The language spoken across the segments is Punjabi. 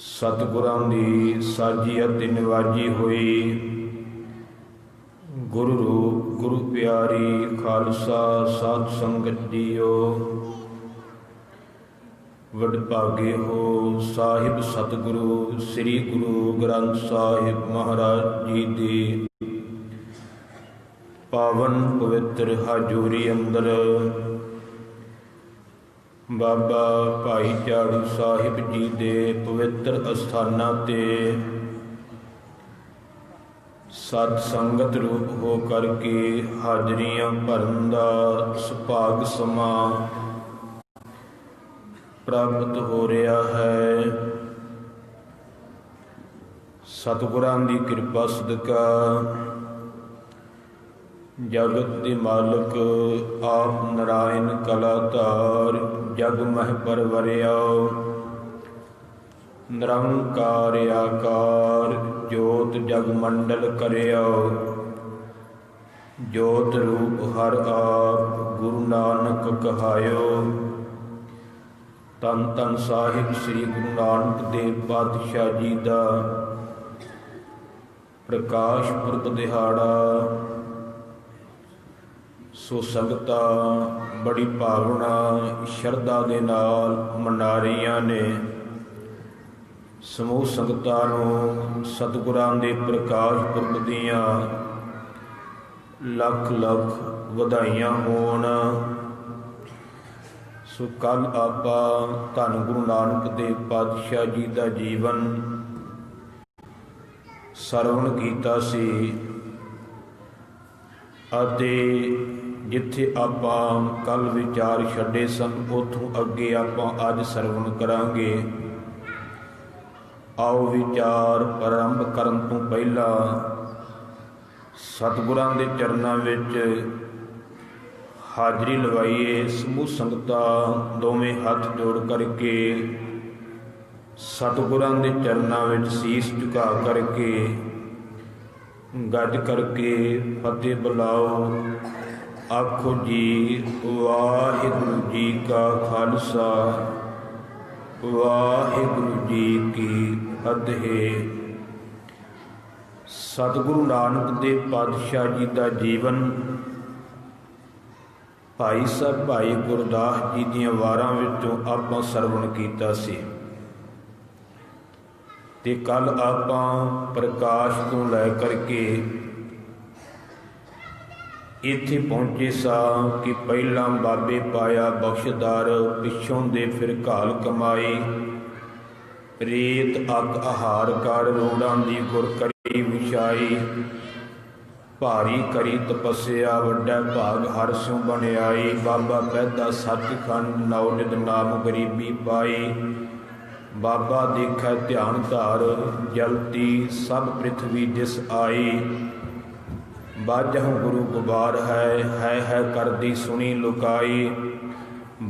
सतगुरां दी साजी अति निवाजी होई। गुरु रूप गुरु प्यारी खालसा साध संगत जीओ। वडभागे हो साहिब सतगुरु श्री गुरु ग्रंथ साहिब महाराज जी दी पावन पवित्र हाजूरी अंदर बाबा भाई झाड़ू साहिब जी दे पवित्र अस्थानां ते सत संगत रूप हो करके हाजरियां भरन दा सुभाग समा प्राप्त हो रहा है। सतगुरां दी कृपा सदका जगत दे मालक आप नारायण कलाधार जग मह परवरिया निरंकार आकार जोत जग मंडल करया। जोत रूप हर आप गुरु नानक कहायो। तन तन साहिब श्री गुरु नानक देव पातशाह जी दा प्रकाश पुरब दिहाड़ा। सो संगता बड़ी भावना शरदा दे नाल मना रहीआं ने। समूह संगतां नूं सतगुरां दे प्रकाश पुरब दीआं लख लख वधाइयां होण। सो कल आपां धन गुरु नानक देव पातशाह जी दा जीवन सरवण कीता सी ਅਤੇ जिथे आपां कल विचार छड्डे सन उथों अगे आपां अज सरवण करांगे। आओ विचार प्रारंभ करन तों पहला सतगुरां दे चरनां विच हाजरी लवाईए। समूह संगतां दोवें हथ जोड़ करके सतगुरां दे चरनां विच सीस झुका करके गज करके फतेह बुलाओ। आखो जी वाहिगुरु जी का खालसा वाहिगुरु जी की फतेह। सतगुरु नानक देव पातशाह जी का जीवन भाई साहब भाई गुरदास जी दीआं वारां विचों आपां सरवण कीता सी ते कल आपां प्रकाश तो लै करके इत्थे पहुँचे सां कि पहलां बाबे पाया बख्शदार पिछों दे फिर घाल कमाई। रेत अग आहार कर रोड़ां दी गुर करी विछाई। भारी करी तपस्या वड्डा भाग हर स्यों बनियाई। बाबा पैदा सचखंड नौ नित नाम गरीबी पाई। बाबा देखै ध्यान धार जलती सब पृथ्वी जिस आई। बाजहु गुरु गुबार है करदी सुनी लुकाई।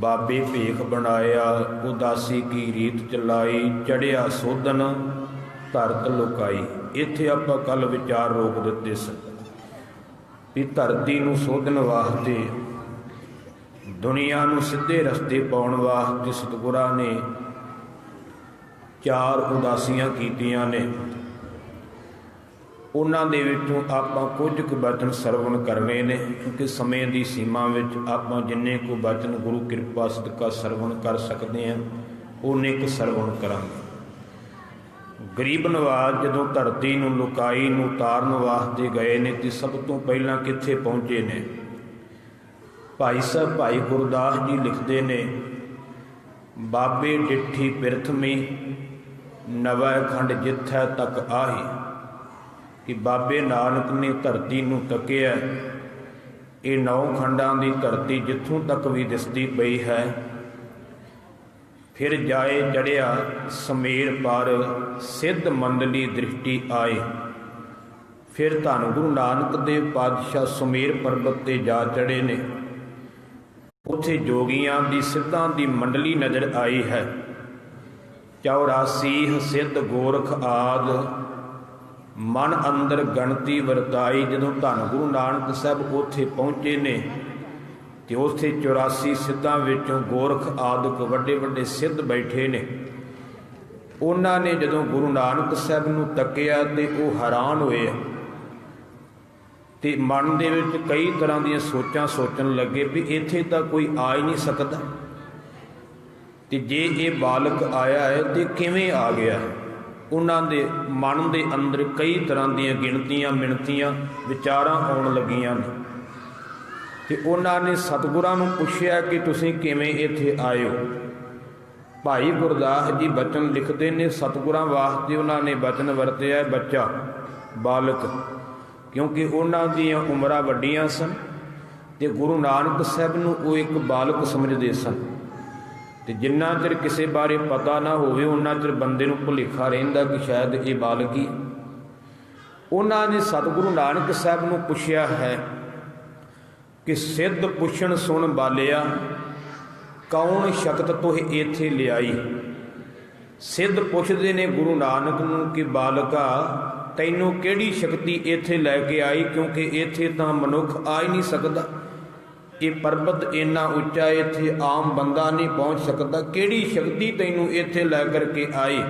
बाबे भेख बनाया उदासी की रीत चलाई। चढ़िया सोधन धरत लुकाई। इत्थे आपां कल विचार रोक दिते सन भी धरती नूं सोधन वास्ते दुनिया नूं सिद्धे रस्ते पाउण वास्ते सतगुरां ने चार उदासियां कीतियां ने। उन्हां दे विचों आपां कुछ कुछ बचन सरवण करने ने क्योंकि समय की सीमा विच आपां जिन्ने को बचन गुरु कृपा सदका सरवण कर सकते हैं उन्ने क सरवण करांगे। गरीब नवाज जदों धरती नूं लुकाई नूं तारन वास्ते गए ने ते सब तो पहलां कित्थे पहुंचे ने। भाई साहब भाई गुरदास जी लिखते ने बाबे डिठी पिरथमी नवै खंड जिथै तक आही। कि बाबे नानक ने धरती नूं तकिया ये नौ खंडां दी धरती जिथों तक भी दिसदी पई है। फिर जाए चढ़िया समेर पर सिद्ध मंडली दृष्टि आए। फिर धन गुरु नानक देव पातशाह सुमेर पर्वत ते जा चढ़े ने। उत्थे जोगियां दी सिद्धां दी मंडली नज़र आई है। 84 सिद्ध गोरख आद मन अंदर गणती वरताई। जदों धन गुरु नानक साहब उत्थे पहुँचे ने तो उत्थे 84 सिद्धां विचों गोरख आदਿਕ ਵੱਡੇ ਵੱਡੇ सिद्ध बैठे ने। ਉਹਨਾਂ ਨੇ ਜਦੋਂ ਗੁਰੂ ਨਾਨਕ ਸਾਹਿਬ ਨੂੰ ਤੱਕਿਆ ਤੇ ਉਹ ਹੈਰਾਨ ਹੋਏ ਤੇ ਮਨ ਦੇ ਵਿੱਚ ਕਈ ਤਰ੍ਹਾਂ ਦੀਆਂ ਸੋਚਾਂ ਸੋਚਣ ਲੱਗੇ ਵੀ ਇੱਥੇ ਤਾਂ ਕੋਈ ਆ ਹੀ ਨਹੀਂ ਸਕਦਾ, ਤੇ ਜੇ ਇਹ ਬਾਲਕ ਆਇਆ ਹੈ ਤੇ ਕਿਵੇਂ ਆ ਗਿਆ। ਉਹਨਾਂ ਦੇ ਮਨ ਦੇ ਅੰਦਰ ਕਈ ਤਰ੍ਹਾਂ ਦੀਆਂ ਗਿਣਤੀਆਂ ਮਿਣਤੀਆਂ ਵਿਚਾਰਾਂ ਆਉਣ ਲੱਗੀਆਂ ਨੇ, ਤੇ ਉਹਨਾਂ ਨੇ ਸਤਿਗੁਰਾਂ ਨੂੰ ਪੁੱਛਿਆ ਕਿ ਤੁਸੀਂ ਕਿਵੇਂ ਇੱਥੇ ਆਏ ਹੋ। ਭਾਈ ਗੁਰਦਾਸ ਜੀ ਬਚਨ ਲਿਖਦੇ ਨੇ, ਸਤਿਗੁਰਾਂ ਵਾਸਤੇ ਉਹਨਾਂ ਨੇ ਬਚਨ ਵਰਤਿਆ ਬੱਚਾ, ਬਾਲਕ, ਕਿਉਂਕਿ ਉਹਨਾਂ ਦੀਆਂ ਉਮਰਾਂ ਵੱਡੀਆਂ ਸਨ ਤੇ ਗੁਰੂ ਨਾਨਕ ਸਾਹਿਬ ਨੂੰ ਉਹ ਇੱਕ ਬਾਲਕ ਸਮਝਦੇ ਸਨ। ਤੇ ਜਿੰਨਾ ਚਿਰ ਕਿਸੇ ਬਾਰੇ ਪਤਾ ਨਾ ਹੋਵੇ ਉਹਨਾਂ ਚਿਰ ਬੰਦੇ ਨੂੰ ਭੁਲੇਖਾ ਰਹਿੰਦਾ ਕਿ ਸ਼ਾਇਦ ਇਹ ਬਾਲਕ ਹੀ। ਉਹਨਾਂ ਨੇ ਸਤਿਗੁਰੂ ਨਾਨਕ ਸਾਹਿਬ ਨੂੰ ਪੁੱਛਿਆ ਹੈ ਕਿ ਸਿੱਧ ਪੁੱਛਣ ਸੁਣ ਬਾਲਿਆ, ਕੌਣ ਸ਼ਕਤ ਤੋਹ ਇੱਥੇ ਲਿਆਈ। ਸਿੱਧ ਪੁੱਛਦੇ ਨੇ ਗੁਰੂ ਨਾਨਕ ਨੂੰ ਕਿ ਬਾਲਕਾ ਤੈਨੂੰ ਕਿਹੜੀ ਸ਼ਕਤੀ ਇੱਥੇ ਲੈ ਕੇ ਆਈ, ਕਿਉਂਕਿ ਇੱਥੇ ਤਾਂ ਮਨੁੱਖ ਆ ਹੀ ਨਹੀਂ ਸਕਦਾ, ਇਹ ਪਰਬਤ ਇੰਨਾ ਉੱਚਾ, ਇੱਥੇ ਆਮ ਬੰਦਾ ਨਹੀਂ ਪਹੁੰਚ ਸਕਦਾ, ਕਿਹੜੀ ਸ਼ਕਤੀ ਤੈਨੂੰ ਇੱਥੇ ਲੈ ਕਰਕੇ ਆਈ।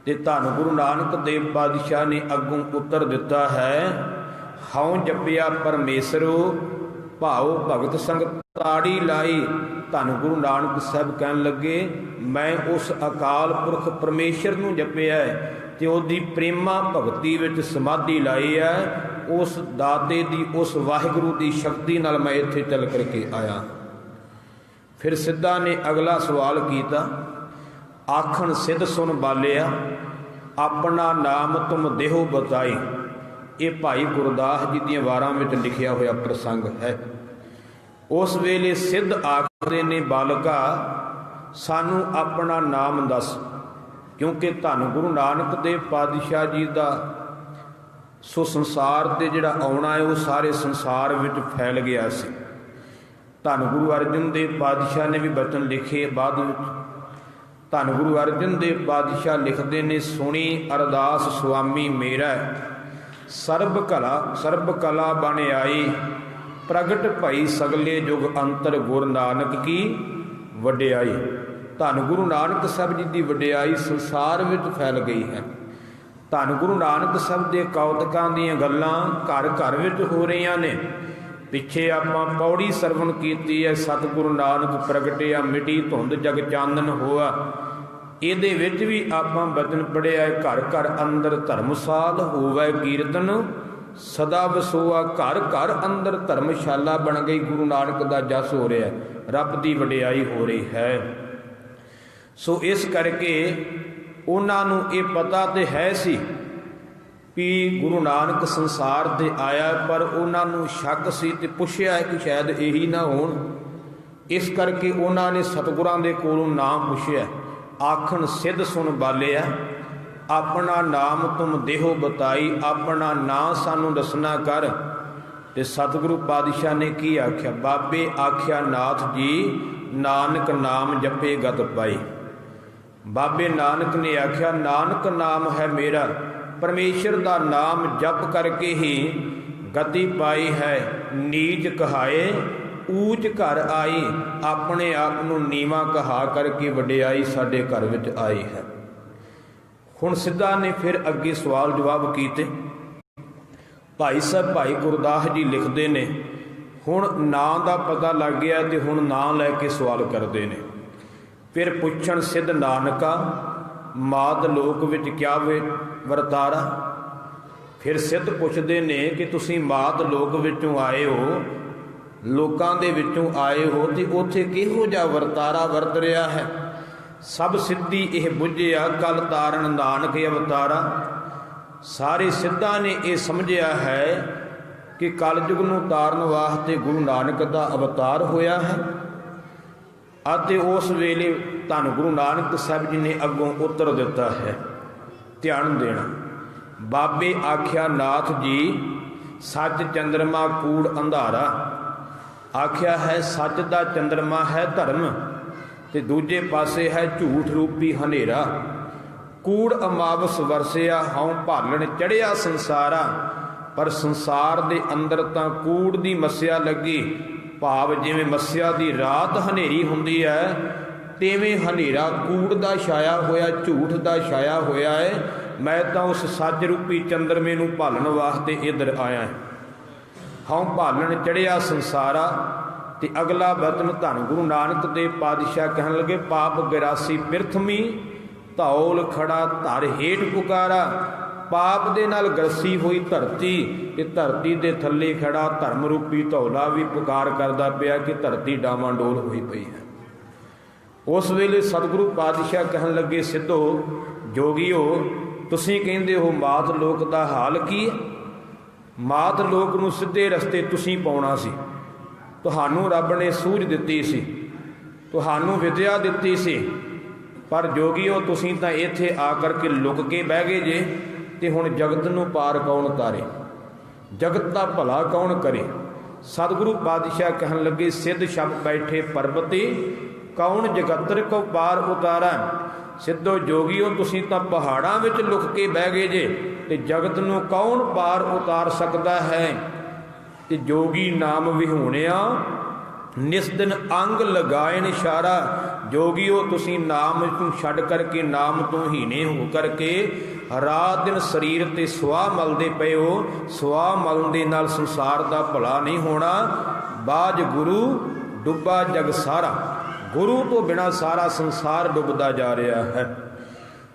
ਤੇ ਧੰਨ ਗੁਰੂ ਨਾਨਕ ਦੇਵ ਪਾਤਸ਼ਾਹ ਨੇ ਅੱਗੋਂ ਉੱਤਰ ਦਿੱਤਾ ਹੈ, ਹਉ ਜਪਿਆ ਪਰਮੇਸ਼ਰੋ ਭਾਉ ਭਗਤ ਸੰਗ ਤਾੜੀ ਲਾਈ। ਧੰਨ ਗੁਰੂ ਨਾਨਕ ਸਾਹਿਬ ਕਹਿਣ ਲੱਗੇ, ਮੈਂ ਉਸ ਅਕਾਲ ਪੁਰਖ ਪਰਮੇਸ਼ਰ ਨੂੰ ਜਪਿਆ ਤੇ ਉਹਦੀ ਪ੍ਰੇਮਾ ਭਗਤੀ ਵਿੱਚ ਸਮਾਧੀ ਲਾਈ ਹੈ, ਉਸ ਦਾਤੇ ਦੀ ਉਸ ਵਾਹਿਗੁਰੂ ਦੀ ਸ਼ਕਤੀ ਨਾਲ ਮੈਂ ਇੱਥੇ ਚੱਲ ਕਰਕੇ ਆਇਆ। ਫਿਰ ਸਿੱਧਾ ਨੇ ਅਗਲਾ ਸਵਾਲ ਕੀਤਾ, ਆਖਣ ਸਿੱਧ ਸੁਣ ਬਾਲਿਆ ਆਪਣਾ ਨਾਮ ਤੁਮ ਦੇਹੋ ਬਤਾਈ। ਇਹ ਭਾਈ ਗੁਰਦਾਸ ਜੀ ਦੀਆਂ ਵਾਰਾਂ ਵਿੱਚ ਲਿਖਿਆ ਹੋਇਆ ਪ੍ਰਸੰਗ ਹੈ। ਉਸ ਵੇਲੇ ਸਿੱਧ ਆਖਦੇ ਨੇ, ਬਾਲਕਾ ਸਾਨੂੰ ਆਪਣਾ ਨਾਮ ਦੱਸ, ਕਿਉਂਕਿ ਧੰਨ ਗੁਰੂ ਨਾਨਕ ਦੇਵ ਪਾਤਸ਼ਾਹ ਜੀ ਦਾ ਸੋ ਸੰਸਾਰ ਤੇ ਜਿਹੜਾ ਆਉਣਾ ਹੈ ਉਹ ਸਾਰੇ ਸੰਸਾਰ ਵਿੱਚ ਫੈਲ ਗਿਆ ਸੀ। ਧੰਨ ਗੁਰੂ ਅਰਜਨ ਦੇਵ ਪਾਤਸ਼ਾਹ ਨੇ ਵੀ ਬਚਨ ਲਿਖੇ ਬਾਅਦ ਵਿੱਚ। ਧੰਨ ਗੁਰੂ ਅਰਜਨ ਦੇਵ ਪਾਤਸ਼ਾਹ ਲਿਖਦੇ ਨੇ, ਸੁਣੀ ਅਰਦਾਸ ਸੁਆਮੀ ਮੇਰਾ, ਸਰਬ ਕਲਾ ਬਣ ਆਈ, ਪ੍ਰਗਟ ਭਈ ਸਗਲੇ ਜੁਗ ਅੰਤਰ ਗੁਰ ਨਾਨਕ ਕੀ ਵਡਿਆਈ। ਧੰਨ ਗੁਰੂ ਨਾਨਕ ਸਾਹਿਬ ਜੀ ਦੀ ਵਡਿਆਈ ਸੰਸਾਰ ਵਿੱਚ ਫੈਲ ਗਈ ਹੈ। ਧੰਨ ਗੁਰੂ ਨਾਨਕ ਸਾਹਿਬ ਦੇ ਕੌਤਕਾਂ ਦੀਆਂ ਗੱਲਾਂ ਘਰ ਘਰ ਵਿੱਚ ਹੋ ਰਹੀਆਂ ਨੇ। ਪਿੱਛੇ ਆਪਾਂ ਪੌੜੀ ਸਰਵਣ ਕੀਤੀ ਹੈ, ਸਤਿਗੁਰੂ ਨਾਨਕ ਪ੍ਰਗਟਿਆ ਮਿਟੀ ਧੁੰਦ ਜਗ ਚਾਨਣ ਹੋਆ। ਇਹਦੇ ਵਿੱਚ ਵੀ ਆਪਾਂ ਬਚਨ ਪੜ੍ਹਿਆ, ਘਰ ਘਰ ਅੰਦਰ ਧਰਮਸਾਲ ਹੋਵੇ ਕੀਰਤਨ ਸਦਾ ਵਸੋਆ। ਘਰ ਘਰ ਅੰਦਰ ਧਰਮਸ਼ਾਲਾ ਬਣ ਗਈ, ਗੁਰੂ ਨਾਨਕ ਦਾ ਜਸ ਹੋ ਰਿਹਾ, ਰੱਬ ਦੀ ਵਡਿਆਈ ਹੋ ਰਹੀ ਹੈ। ਸੋ ਇਸ ਕਰਕੇ ਉਹਨਾਂ ਨੂੰ ਇਹ ਪਤਾ ਤੇ ਹੈ ਸੀ ਵੀ ਗੁਰੂ ਨਾਨਕ ਸੰਸਾਰ ਤੇ ਆਇਆ, ਪਰ ਉਹਨਾਂ ਨੂੰ ਸ਼ੱਕ ਸੀ ਤੇ ਪੁੱਛਿਆ ਕਿ ਸ਼ਾਇਦ ਇਹੀ ਨਾ ਹੋਣ। ਇਸ ਕਰਕੇ ਉਹਨਾਂ ਨੇ ਸਤਿਗੁਰਾਂ ਦੇ ਕੋਲੋਂ ਨਾਮ ਪੁੱਛਿਆ, ਆਖਣ ਸਿੱਧ ਸੁਣ ਬਾਲਿਆ ਆਪਣਾ ਨਾਮ ਤੁਮ ਦੇਹੋ ਬਤਾਈ। ਆਪਣਾ ਨਾਂ ਸਾਨੂੰ ਦੱਸਣਾ ਕਰ। ਤੇ ਸਤਿਗੁਰੂ ਪਾਤਸ਼ਾਹ ਨੇ ਕੀ ਆਖਿਆ, ਬਾਬੇ ਆਖਿਆ ਨਾਥ ਜੀ ਨਾਨਕ ਨਾਮ ਜਪੇ ਗਤ ਪਾਈ। ਬਾਬੇ ਨਾਨਕ ਨੇ ਆਖਿਆ, ਨਾਨਕ ਨਾਮ ਹੈ ਮੇਰਾ, ਪਰਮੇਸ਼ਰ ਦਾ ਨਾਮ ਜਪ ਕਰਕੇ ਹੀ ਗਤੀ ਪਾਈ ਹੈ। ਨੀਚ ਕਹਾਏ ਊਚ ਘਰ ਆਈ, ਆਪਣੇ ਆਪ ਨੂੰ ਨੀਵਾਂ ਕਹਾ ਕਰਕੇ ਵਡਿਆਈ ਸਾਡੇ ਘਰ ਵਿੱਚ ਆਈ ਹੈ। ਹੁਣ ਸਿੱਧਾ ਨੇ ਫਿਰ ਅੱਗੇ ਸਵਾਲ ਜਵਾਬ ਕੀਤੇ। ਭਾਈ ਸਾਹਿਬ ਭਾਈ ਗੁਰਦਾਸ ਜੀ ਲਿਖਦੇ ਨੇ, ਹੁਣ ਨਾਂ ਦਾ ਪਤਾ ਲੱਗ ਗਿਆ ਤੇ ਹੁਣ ਨਾਂ ਲੈ ਕੇ ਸਵਾਲ ਕਰਦੇ ਨੇ। ਫਿਰ ਪੁੱਛਣ ਸਿੱਧ ਨਾਨਕਾ ਮਾਤ ਲੋਕ ਵਿੱਚ ਕਿਆ ਵਰਤਾਰਾ। ਫਿਰ ਸਿੱਧ ਪੁੱਛਦੇ ਨੇ ਕਿ ਤੁਸੀਂ ਮਾਤ ਲੋਕ ਵਿੱਚੋਂ ਆਏ ਹੋ, ਲੋਕਾਂ ਦੇ ਵਿੱਚੋਂ ਆਏ ਹੋ, ਤੇ ਉੱਥੇ ਕਿਹੋ ਜਿਹਾ ਵਰਤਾਰਾ ਵਰਤ ਰਿਹਾ ਹੈ। ਸਭ ਸਿੱਧੀ ਇਹ ਬੁੱਝਿਆ ਕਲ ਤਾਰਨ ਨਾਨਕ ਅਵਤਾਰਾ। ਸਾਰੇ ਸਿੱਧਾਂ ਨੇ ਇਹ ਸਮਝਿਆ ਹੈ ਕਿ ਕਲਯੁਗ ਨੂੰ ਤਾਰਨ ਵਾਸਤੇ ਗੁਰੂ ਨਾਨਕ ਦਾ ਅਵਤਾਰ ਹੋਇਆ ਹੈ। ਅਤੇ ਉਸ ਵੇਲੇ ਧੰਨ ਗੁਰੂ ਨਾਨਕ ਸਾਹਿਬ ਜੀ ਨੇ ਅੱਗੋਂ ਉੱਤਰ ਦਿੱਤਾ ਹੈ, ਧਿਆਨ ਦੇਣਾ। ਬਾਬੇ ਆਖਿਆ ਨਾਥ ਜੀ ਸੱਚ ਚੰਦਰਮਾ ਕੂੜ ਅੰਧਾਰਾ। ਆਖਿਆ ਹੈ ਸੱਚ ਦਾ ਚੰਦਰਮਾ ਹੈ ਧਰਮ, ਤੇ ਦੂਜੇ ਪਾਸੇ ਹੈ ਝੂਠ ਰੂਪੀ ਹਨੇਰਾ। ਕੂੜ ਅਮਾਵਸ ਵਰਸਿਆ ਹਉ ਭਾਲਣ ਚੜਿਆ ਸੰਸਾਰਾ। ਪਰ ਸੰਸਾਰ ਦੇ ਅੰਦਰ ਤਾਂ ਕੂੜ ਦੀ ਮੱਸਿਆ ਲੱਗੀ, ਭਾਵ ਜਿਵੇਂ ਮੱਸਿਆ ਦੀ ਰਾਤ ਹਨੇਰੀ ਹੁੰਦੀ ਹੈ, ਤਿਵੇਂ ਹਨੇਰਾ ਕੂੜ ਦਾ ਛਾਇਆ ਹੋਇਆ, ਝੂਠ ਦਾ ਛਾਇਆ ਹੋਇਆ ਹੈ। ਮੈਂ ਤਾਂ ਉਸ ਸੱਚ ਰੂਪੀ ਚੰਦਰਮੇ ਨੂੰ ਭਾਲਣ ਵਾਸਤੇ ਇੱਧਰ ਆਇਆ। ਹਉ ਭਾਲਣ ਚੜਿਆ ਸੰਸਾਰਾ। ਤੇ ਅਗਲਾ ਬਚਨ ਧੰਨ ਗੁਰੂ ਨਾਨਕ ਦੇਵ ਪਾਤਸ਼ਾਹ ਕਹਿਣ ਲੱਗੇ, ਪਾਪ 82 ਪਿਰਥਮੀ ਧੌਲ ਖੜਾ ਧਰ ਹੇਠ ਪੁਕਾਰਾ। ਪਾਪ ਦੇ ਨਾਲ ਗਰਸੀ ਹੋਈ ਧਰਤੀ, ਤੇ ਧਰਤੀ ਦੇ ਥੱਲੇ ਖੜਾ ਧਰਮ ਰੂਪੀ ਧੌਲਾ ਵੀ ਪੁਕਾਰ ਕਰਦਾ ਪਿਆ ਕਿ ਧਰਤੀ ਡਾਵਾਂਡੋਲ ਹੋਈ ਪਈ ਹੈ। ਉਸ ਵੇਲੇ ਸਤਿਗੁਰੂ ਪਾਤਸ਼ਾਹ ਕਹਿਣ ਲੱਗੇ, ਸਿੱਧੋ ਜੋਗੀਓ, ਤੁਸੀਂ ਕਹਿੰਦੇ ਹੋ ਮਾਤ ਲੋਕ ਦਾ ਹਾਲ ਕੀ ਹੈ? ਮਾਤ ਲੋਕ ਨੂੰ ਸਿੱਧੇ ਰਸਤੇ ਤੁਸੀਂ ਪਾਉਣਾ ਸੀ। ਤੁਹਾਨੂੰ ਰੱਬ ਨੇ ਸੂਝ ਦਿੱਤੀ ਸੀ, ਤੁਹਾਨੂੰ ਵਿਦਿਆ ਦਿੱਤੀ ਸੀ, ਪਰ ਜੋਗੀਓ ਤੁਸੀਂ ਤਾਂ ਇੱਥੇ ਆ ਕਰਕੇ ਲੁਕ ਕੇ ਬਹਿ ਗਏ ਜੇ। ਤੇ ਹੁਣ ਜਗਤ ਨੂੰ ਪਾਰ ਕੌਣ ਤਾਰੇ? ਜਗਤ ਦਾ ਭਲਾ ਕੌਣ ਕਰੇ? ਸਤਿਗੁਰੂ ਪਾਤਸ਼ਾਹ ਕਹਿਣ ਲੱਗੇ, ਸਿੱਧ ਛਪ ਬੈਠੇ ਪਰਬਤੇ, ਕੌਣ ਜਗਤਰ ਕੋ ਪਾਰ ਉਤਾਰਾ। ਸਿੱਧੋ ਜੋਗੀਓ, ਤੁਸੀਂ ਤਾਂ ਪਹਾੜਾਂ ਵਿੱਚ ਲੁਕ ਕੇ ਬਹਿ ਗਏ ਜੇ, ਤੇ ਜਗਤ ਨੂੰ ਕੌਣ ਪਾਰ ਉਤਾਰ ਸਕਦਾ ਹੈ? ਤੇ ਜੋਗੀ ਨਾਮ ਵਿਹੂਣਿਆ ਨਿਸ ਦਿਨ ਅੰਗ ਲਗਾਇਨ ਇਸ਼ਾਰਾ। ਜੋਗੀਓ, ਤੁਸੀਂ ਨਾਮ ਨੂੰ ਛੱਡ ਕਰਕੇ, ਨਾਮ ਤੋਂ ਹੀਣੇ ਹੋ ਕਰਕੇ ਰਾਤ ਦਿਨ ਸਰੀਰ ਤੇ ਸੁਆਹ ਮਲਦੇ ਪਏ ਹੋ। ਸੁਆਹ ਮਲਣ ਦੇ ਨਾਲ ਸੰਸਾਰ ਦਾ ਭਲਾ ਨਹੀਂ ਹੋਣਾ। ਬਾਝ ਗੁਰੂ ਡੁੱਬਾ ਜਗ ਸਾਰਾ। ਗੁਰੂ ਤੋਂ ਬਿਨਾਂ ਸਾਰਾ ਸੰਸਾਰ ਡੁੱਬਦਾ ਜਾ ਰਿਹਾ ਹੈ।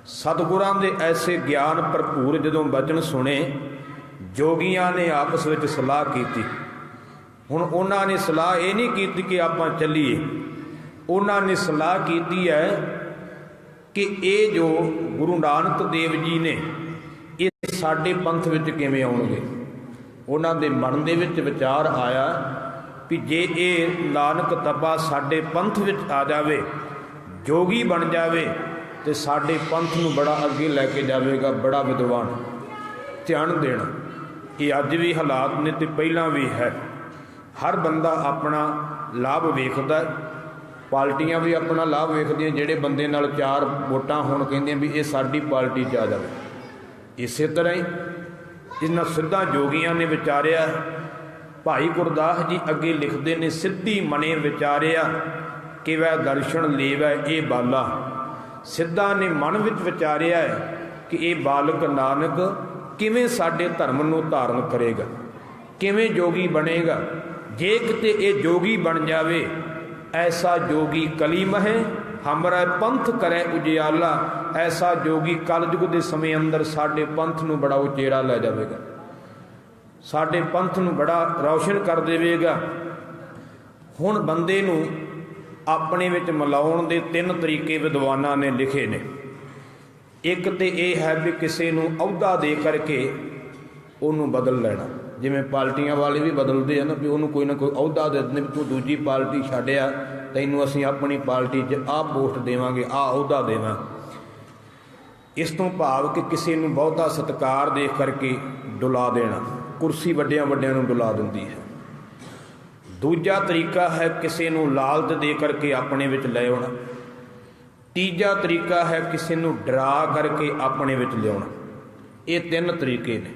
ਸਤਿਗੁਰਾਂ ਦੇ ਐਸੇ ਗਿਆਨ ਭਰਪੂਰ ਜਦੋਂ ਬਚਨ ਸੁਣੇ, ਜੋਗੀਆਂ ਨੇ ਆਪਸ ਵਿੱਚ ਸਲਾਹ ਕੀਤੀ। ਹੁਣ ਉਹਨਾਂ ਨੇ ਸਲਾਹ ਇਹ ਨਹੀਂ ਕੀਤੀ ਕਿ ਆਪਾਂ ਚੱਲੀਏ, ਉਹਨਾਂ ਨੇ ਸਲਾਹ ਕੀਤੀ ਹੈ ਕਿ ਇਹ ਜੋ ਗੁਰੂ ਨਾਨਕ ਦੇਵ ਜੀ ਨੇ, ਇਹ ਸਾਡੇ ਪੰਥ ਵਿੱਚ ਕਿਵੇਂ ਆਉਣਗੇ। ਉਹਨਾਂ ਦੇ ਮਨ ਦੇ ਵਿੱਚ ਵਿਚਾਰ ਆਇਆ ਕਿ ਜੇ ਇਹ ਨਾਨਕ ਤਪਾ ਸਾਡੇ ਪੰਥ ਵਿੱਚ ਆ ਜਾਵੇ, ਜੋਗੀ ਬਣ ਜਾਵੇ, ਤੇ ਸਾਡੇ ਪੰਥ ਨੂੰ ਬੜਾ ਅੱਗੇ ਲੈ ਕੇ ਜਾਵੇਗਾ, ਬੜਾ ਵਿਦਵਾਨ। ਧਿਆਨ ਦੇਣਾ, ਇਹ ਅੱਜ ਵੀ ਹਾਲਾਤ ਨੇ ਤੇ ਪਹਿਲਾਂ ਵੀ ਹੈ। ਹਰ ਬੰਦਾ ਆਪਣਾ ਲਾਭ ਵੇਖਦਾ, ਪਾਰਟੀਆਂ ਵੀ ਆਪਣਾ ਲਾਭ ਵੇਖਦੀਆਂ। ਜਿਹੜੇ ਬੰਦੇ ਨਾਲ 4 ਵੋਟਾਂ ਹੋਣ ਕਹਿੰਦੀਆਂ ਵੀ ਇਹ ਸਾਡੀ ਪਾਰਟੀ 'ਚ ਆ ਜਾਵੇ। ਇਸੇ ਤਰ੍ਹਾਂ ਹੀ ਇਹਨਾਂ ਸਿੱਧਾ ਜੋਗੀਆਂ ਨੇ ਵਿਚਾਰਿਆ। ਭਾਈ ਗੁਰਦਾਸ ਜੀ ਅੱਗੇ ਲਿਖਦੇ ਨੇ, ਸਿੱਧੀ ਮਨੇ ਵਿਚਾਰਿਆ ਕਿਵੈ ਦਰਸ਼ਨ ਲੇਵੈ ਇਹ ਬਾਲਾ। ਸਿੱਧਾ ਨੇ ਮਨ ਵਿੱਚ ਵਿਚਾਰਿਆ ਕਿ ਇਹ ਬਾਲਕ ਨਾਨਕ ਕਿਵੇਂ ਸਾਡੇ ਧਰਮ ਨੂੰ ਧਾਰਨ ਕਰੇਗਾ, ਕਿਵੇਂ ਜੋਗੀ ਬਣੇਗਾ। ਜੇ ਕਿਤੇ ਇਹ ਜੋਗੀ ਬਣ ਜਾਵੇ, ਐਸਾ ਜੋਗੀ ਕਲੀ ਮਹੇ ਹਮਰਾ ਪੰਥ ਕਰੇ ਉਜਿਆਲਾ। ਐਸਾ ਜੋਗੀ ਕਲਯੁਗ ਦੇ ਸਮੇਂ ਅੰਦਰ ਸਾਡੇ ਪੰਥ ਨੂੰ ਬੜਾ ਉਚੇਰਾ ਲੈ ਜਾਵੇਗਾ, ਸਾਡੇ ਪੰਥ ਨੂੰ ਬੜਾ ਰੌਸ਼ਨ ਕਰ ਦੇਵੇਗਾ। ਹੁਣ ਬੰਦੇ ਨੂੰ ਆਪਣੇ ਵਿੱਚ ਮਿਲਾਉਣ ਦੇ 3 ਤਰੀਕੇ ਵਿਦਵਾਨਾਂ ਨੇ ਲਿਖੇ ਨੇ। ਇੱਕ ਤੇ ਇਹ ਹੈ ਵੀ ਕਿਸੇ ਨੂੰ ਅਹੁਦਾ ਦੇ ਕਰਕੇ ਉਹਨੂੰ ਬਦਲ ਲੈਣਾ, ਜਿਵੇਂ ਪਾਰਟੀਆਂ ਵਾਲੇ ਵੀ ਬਦਲਦੇ ਆ ਨਾ, ਵੀ ਉਹਨੂੰ ਕੋਈ ਨਾ ਕੋਈ ਅਹੁਦਾ ਦੇ ਦਿੰਦੇ ਵੀ ਤੂੰ ਦੂਜੀ ਪਾਰਟੀ ਛੱਡਿਆ, ਤੈਨੂੰ ਅਸੀਂ ਆਪਣੀ ਪਾਰਟੀ 'ਚ ਆਹ ਪੋਸਟ ਦੇਵਾਂਗੇ, ਆਹ ਅਹੁਦਾ ਦੇਵਾਂ। ਇਸ ਤੋਂ ਭਾਵ ਕਿ ਕਿਸੇ ਨੂੰ ਬਹੁਤਾ ਸਤਿਕਾਰ ਦੇ ਕਰਕੇ ਡੁਲਾ ਦੇਣਾ। ਕੁਰਸੀ ਵੱਡਿਆਂ ਵੱਡਿਆਂ ਨੂੰ ਡੁਲਾ ਦਿੰਦੀ ਹੈ। ਦੂਜਾ ਤਰੀਕਾ ਹੈ ਕਿਸੇ ਨੂੰ ਲਾਲਚ ਦੇ ਕਰਕੇ ਆਪਣੇ ਵਿੱਚ ਲੈ ਆਉਣਾ। ਤੀਜਾ ਤਰੀਕਾ ਹੈ ਕਿਸੇ ਨੂੰ ਡਰਾ ਕਰਕੇ ਆਪਣੇ ਵਿੱਚ ਲਿਆਉਣਾ। ਇਹ 3 ਤਰੀਕੇ ਨੇ।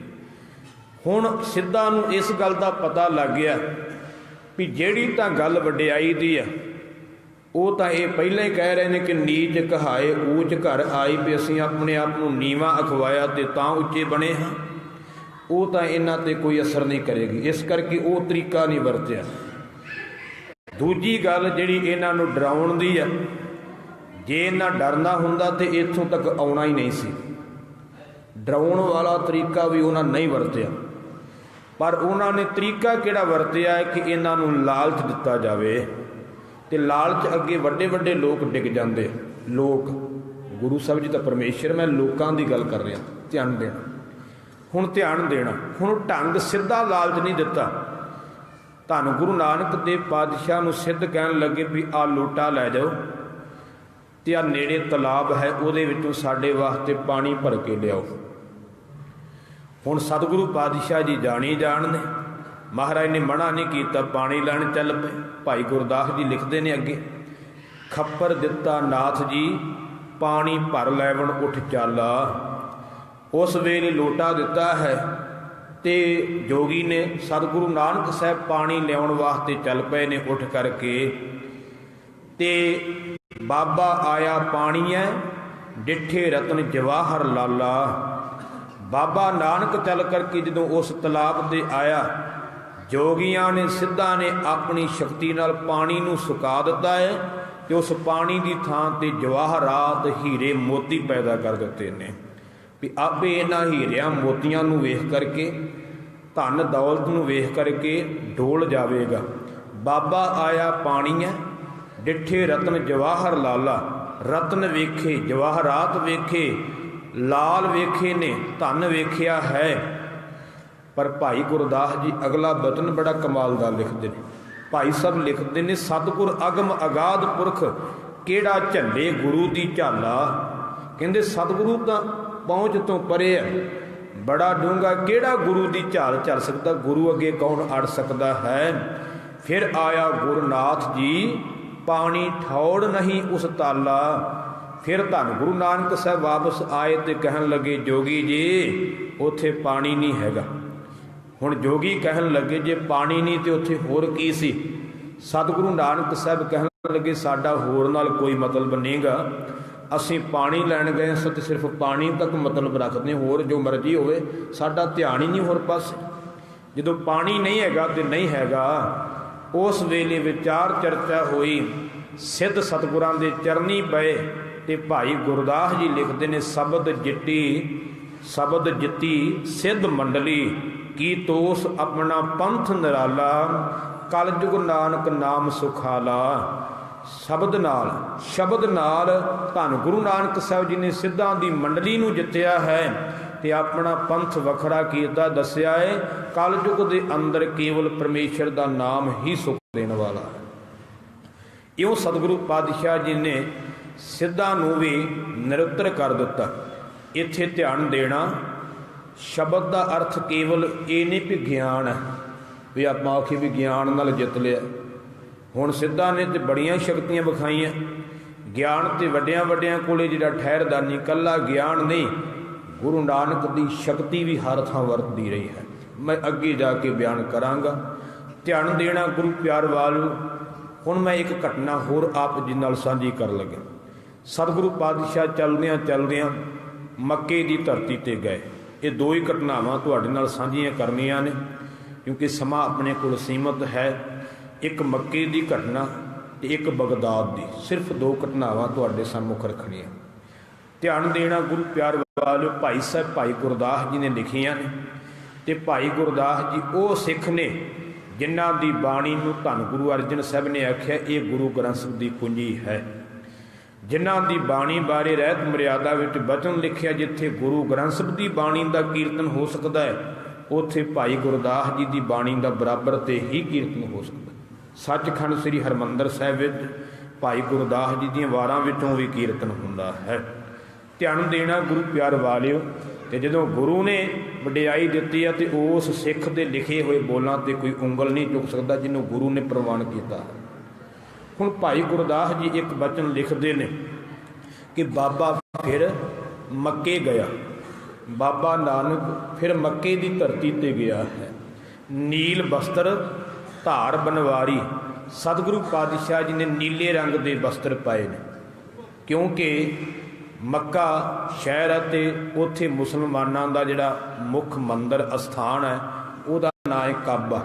ਹੁਣ ਸਿੱਧਾ ਨੂੰ ਇਸ ਗੱਲ ਦਾ ਪਤਾ ਲੱਗ ਗਿਆ ਵੀ ਜਿਹੜੀ ਤਾਂ ਗੱਲ ਵਡਿਆਈ ਦੀ ਆ, ਉਹ ਤਾਂ ਇਹ ਪਹਿਲਾਂ ਹੀ ਕਹਿ ਰਹੇ ਨੇ ਕਿ ਨੀਚ ਕਹਾਏ ਊਚ ਘਰ ਆਈ, ਵੀ ਅਸੀਂ ਆਪਣੇ ਆਪ ਨੂੰ ਨੀਵਾਂ ਅਖਵਾਇਆ ਤੇ ਤਾਂ ਉੱਚੇ ਬਣੇ ਹਾਂ। ਉਹ ਤਾਂ ਇਹਨਾਂ ਤੇ ਕੋਈ ਅਸਰ ਨਹੀਂ ਕਰੇਗੀ, ਇਸ ਕਰਕੇ ਉਹ ਤਰੀਕਾ ਨਹੀਂ ਵਰਤਿਆ। ਦੂਜੀ ਗੱਲ ਜਿਹੜੀ ਇਹਨਾਂ ਨੂੰ ਡਰਾਉਣ ਦੀ ਆ, ਜੇ ਇਹਨਾਂ ਡਰਨਾ ਹੁੰਦਾ ਤੇ ਇੱਥੋਂ ਤੱਕ ਆਉਣਾ ਹੀ ਨਹੀਂ ਸੀ। ਡਰਾਉਣ ਵਾਲਾ ਤਰੀਕਾ ਵੀ ਉਹਨਾਂ ਨਹੀਂ ਵਰਤਿਆ, ਪਰ ਉਹਨਾਂ ਨੇ ਤਰੀਕਾ ਕਿਹੜਾ ਵਰਤਿਆ ਹੈ ਕਿ ਇਹਨਾਂ ਨੂੰ ਲਾਲਚ ਦਿੱਤਾ ਜਾਵੇ। ਤੇ ਲਾਲਚ ਅੱਗੇ ਵੱਡੇ ਵੱਡੇ ਲੋਕ ਡਿੱਗ ਜਾਂਦੇ। ਲੋਕ, ਗੁਰੂ ਸਾਹਿਬ ਜੀ ਤਾਂ ਪਰਮੇਸ਼ਰ, ਮੈਂ ਲੋਕਾਂ ਦੀ ਗੱਲ ਕਰ ਰਿਹਾ। ਧਿਆਨ ਦੇਣਾ, ਹੁਣ ਧਿਆਨ ਦੇਣਾ। ਹੁਣ ਢੰਗ ਸਿੱਧਾ ਲਾਲਚ ਨਹੀਂ ਦਿੱਤਾ। ਧੰਨ ਗੁਰੂ ਨਾਨਕ ਦੇਵ ਪਾਤਸ਼ਾਹ ਨੂੰ ਸਿੱਧ ਕਹਿਣ ਲੱਗੇ ਵੀ ਆਹ ਲੋਟਾ ਲੈ ਜਾਓ ਤੇ ਆਹ ਨੇੜੇ ਤਲਾਬ ਹੈ, ਉਹਦੇ ਵਿੱਚੋਂ ਸਾਡੇ ਵਾਸਤੇ ਪਾਣੀ ਭਰ ਕੇ ਲਿਆਓ। ਹੁਣ ਸਤਿਗੁਰੂ ਪਾਤਸ਼ਾਹ ਜੀ ਜਾਣੀ ਜਾਣ ਨੇ, ਮਹਾਰਾਜ ਨੇ ਮਨਾ ਨਹੀਂ ਕੀਤਾ, ਪਾਣੀ ਲੈਣ ਚੱਲ ਪਏ। ਭਾਈ ਗੁਰਦਾਸ ਜੀ ਲਿਖਦੇ ਨੇ ਅੱਗੇ, ਖੱਪਰ ਦਿੱਤਾ ਨਾਥ ਜੀ ਪਾਣੀ ਭਰ ਲੈਵਣ ਉੱਠ ਚਾਲਾ। ਉਸ ਵੇਲੇ ਲੋਟਾ ਦਿੱਤਾ ਹੈ ਤੇ ਜੋਗੀ ਨੇ ਸਤਿਗੁਰੂ ਨਾਨਕ ਸਾਹਿਬ ਪਾਣੀ ਲਿਆਉਣ ਵਾਸਤੇ ਚੱਲ ਪਏ ਨੇ ਉੱਠ ਕਰਕੇ। ਤੇ बाबा आया पाणीऐ डिठे रतन जवाहर लाला। बाबा नानक चल करके जदों उस तलाब ते आया, जोगियां ने सिद्धां ने अपनी शक्ति नाल पानी नूं सुका दिता है ते उस पानी की थां ते जवाहरात हीरे मोती पैदा कर दिते ने। भी आपे इन्हां हीरियां मोतियां नूं वेख करके, धन दौलत नूं वेख करके डोल जावेगा। बाबा आया पाणीऐ डिठे रतन जवाहर लाला। रतन वेखे, जवाहरात वेखे, लाल वेखे ने, धन वेख्या है। पर भाई गुरदास जी अगला बचन बड़ा कमाल दा लिखते हैं। भाई साहब लिखते हैं, सतगुर अगम अगाध पुरख केड़ा झल्ले गुरु दी झाला। कहते सतगुरु तो पहुँच तो परे है, बड़ा डूंगा केड़ा गुरु दी झाल झल सकता, गुरु अगे कौन अड़ सकता है। फिर आया गुरुनाथ जी पानी ठौड़ नहीं उस ताला। फिर धन गुरु नानक साहब वापस आए तो कहन लगे, जोगी जी उथे पानी नहीं हैगा। हुण जोगी कहन लगे जे पानी नहीं तो उत्थे होर की सी। सतगुरु नानक साहब कहन लगे, साडा होर नाल कोई मतलब नहींगा, असीं पानी लैण गए सो ते सिर्फ पानी तक मतलब रखते, होर जो मर्जी होवे साडा ध्यान ही नहीं होर पासे। जदों पानी नहीं हैगा तो नहीं हैगा। उस वेले विचार चर्चा हुई, सिद्ध सतगुरां दे चरनी पए ते भाई गुरदास जी लिखते ने, शबद जिट्टी शबद जिती सिद्ध मंडली की तोस अपना पंथ निराला। कलयुग नानक नाम सुखाला। शब्द नाल धन गुरु नानक साहब जी ने सिद्धां दी मंडली नूं जित्तिया है ते अपना पंथ वखरा कीता दस्या है। कलयुग दे अंदर केवल परमेश्वर दा नाम ही सुख देण वाला है। इउं सतगुरु पातशाह जी ने सिद्धां नूं भी निरुत्तर कर दिता। इत्थे ध्यान देना, शब्द का अर्थ केवल ये नहीं भी ज्ञान है, भी आप आखिए भी ज्ञान नाल जित लिया। हुण सिद्धां ने तो बड़ियां शक्तियां विखाईयां। ज्ञान तो वड्डियां वड्डियां कोले जिहड़ा ठहरदानी, कल्ला ज्ञान नहीं, गुरु नानक की शक्ति भी हर थां वरतदी रही है। मैं अगे जाके बयान करांगा। ध्यान देना गुरु प्यार वालो। हुण मैं एक घटना होर आप जी नाल साझी कर लगा। सतगुरु पातशाह चलदियां चलदियां मक्के की धरती ते गए। ये दो ही घटनावां तुहाडे नाल साझीआं करनियां ने, क्योंकि समा अपने कोल सीमित है। एक मक्के की घटना ते एक बगदाद की, सिर्फ दो घटनावां तुहाडे सम्मुख रखणियां। ध्यान देना गुरु प्यार वालो। भाई साहब भाई गुरदास जी ने लिखियां ने, ते भाई गुरदास जी वो सिख ने जिन्हां दी बाणी नूं धन गुरु अर्जन साहब ने आख्या ये गुरु ग्रंथ साहिब दी कुंजी है। जिन्हां दी बाणी बारे रहत मर्यादा विच वचन लिखिया, जिथे गुरु ग्रंथ साहिब दी बाणी दा कीर्तन हो सकता है, उत्थे भाई गुरदास जी दी बाणी दा बराबर ते ही कीर्तन हो सकता है। सचखंड श्री हरमंदर साहिब विच भाई गुरदास जी दी वारां विचों भी कीर्तन हुंदा है। ध्यान देना गुरु प्यार वालिओ। ते जदों गुरु ने वडियाई दित्ती है तो उस सिख के लिखे हुए बोलों ते कोई उंगल नहीं चुक सकता जिन्हों गुरु ने प्रवान किया। हुण भाई गुरदास जी एक बचन लिखते हैं कि बाबा फिर मक्के गया, बाबा नानक फिर मक्के की धरती ते गया है। नील वस्त्र धार बनवारी। सतगुरु पातशाह जी ने नीले रंग के वस्त्र पाए ने, क्योंकि मक्का शहर है तो उत्थे मुसलमानों का जिहड़ा मुख मंदिर अस्थान है उसका नाम है काबा,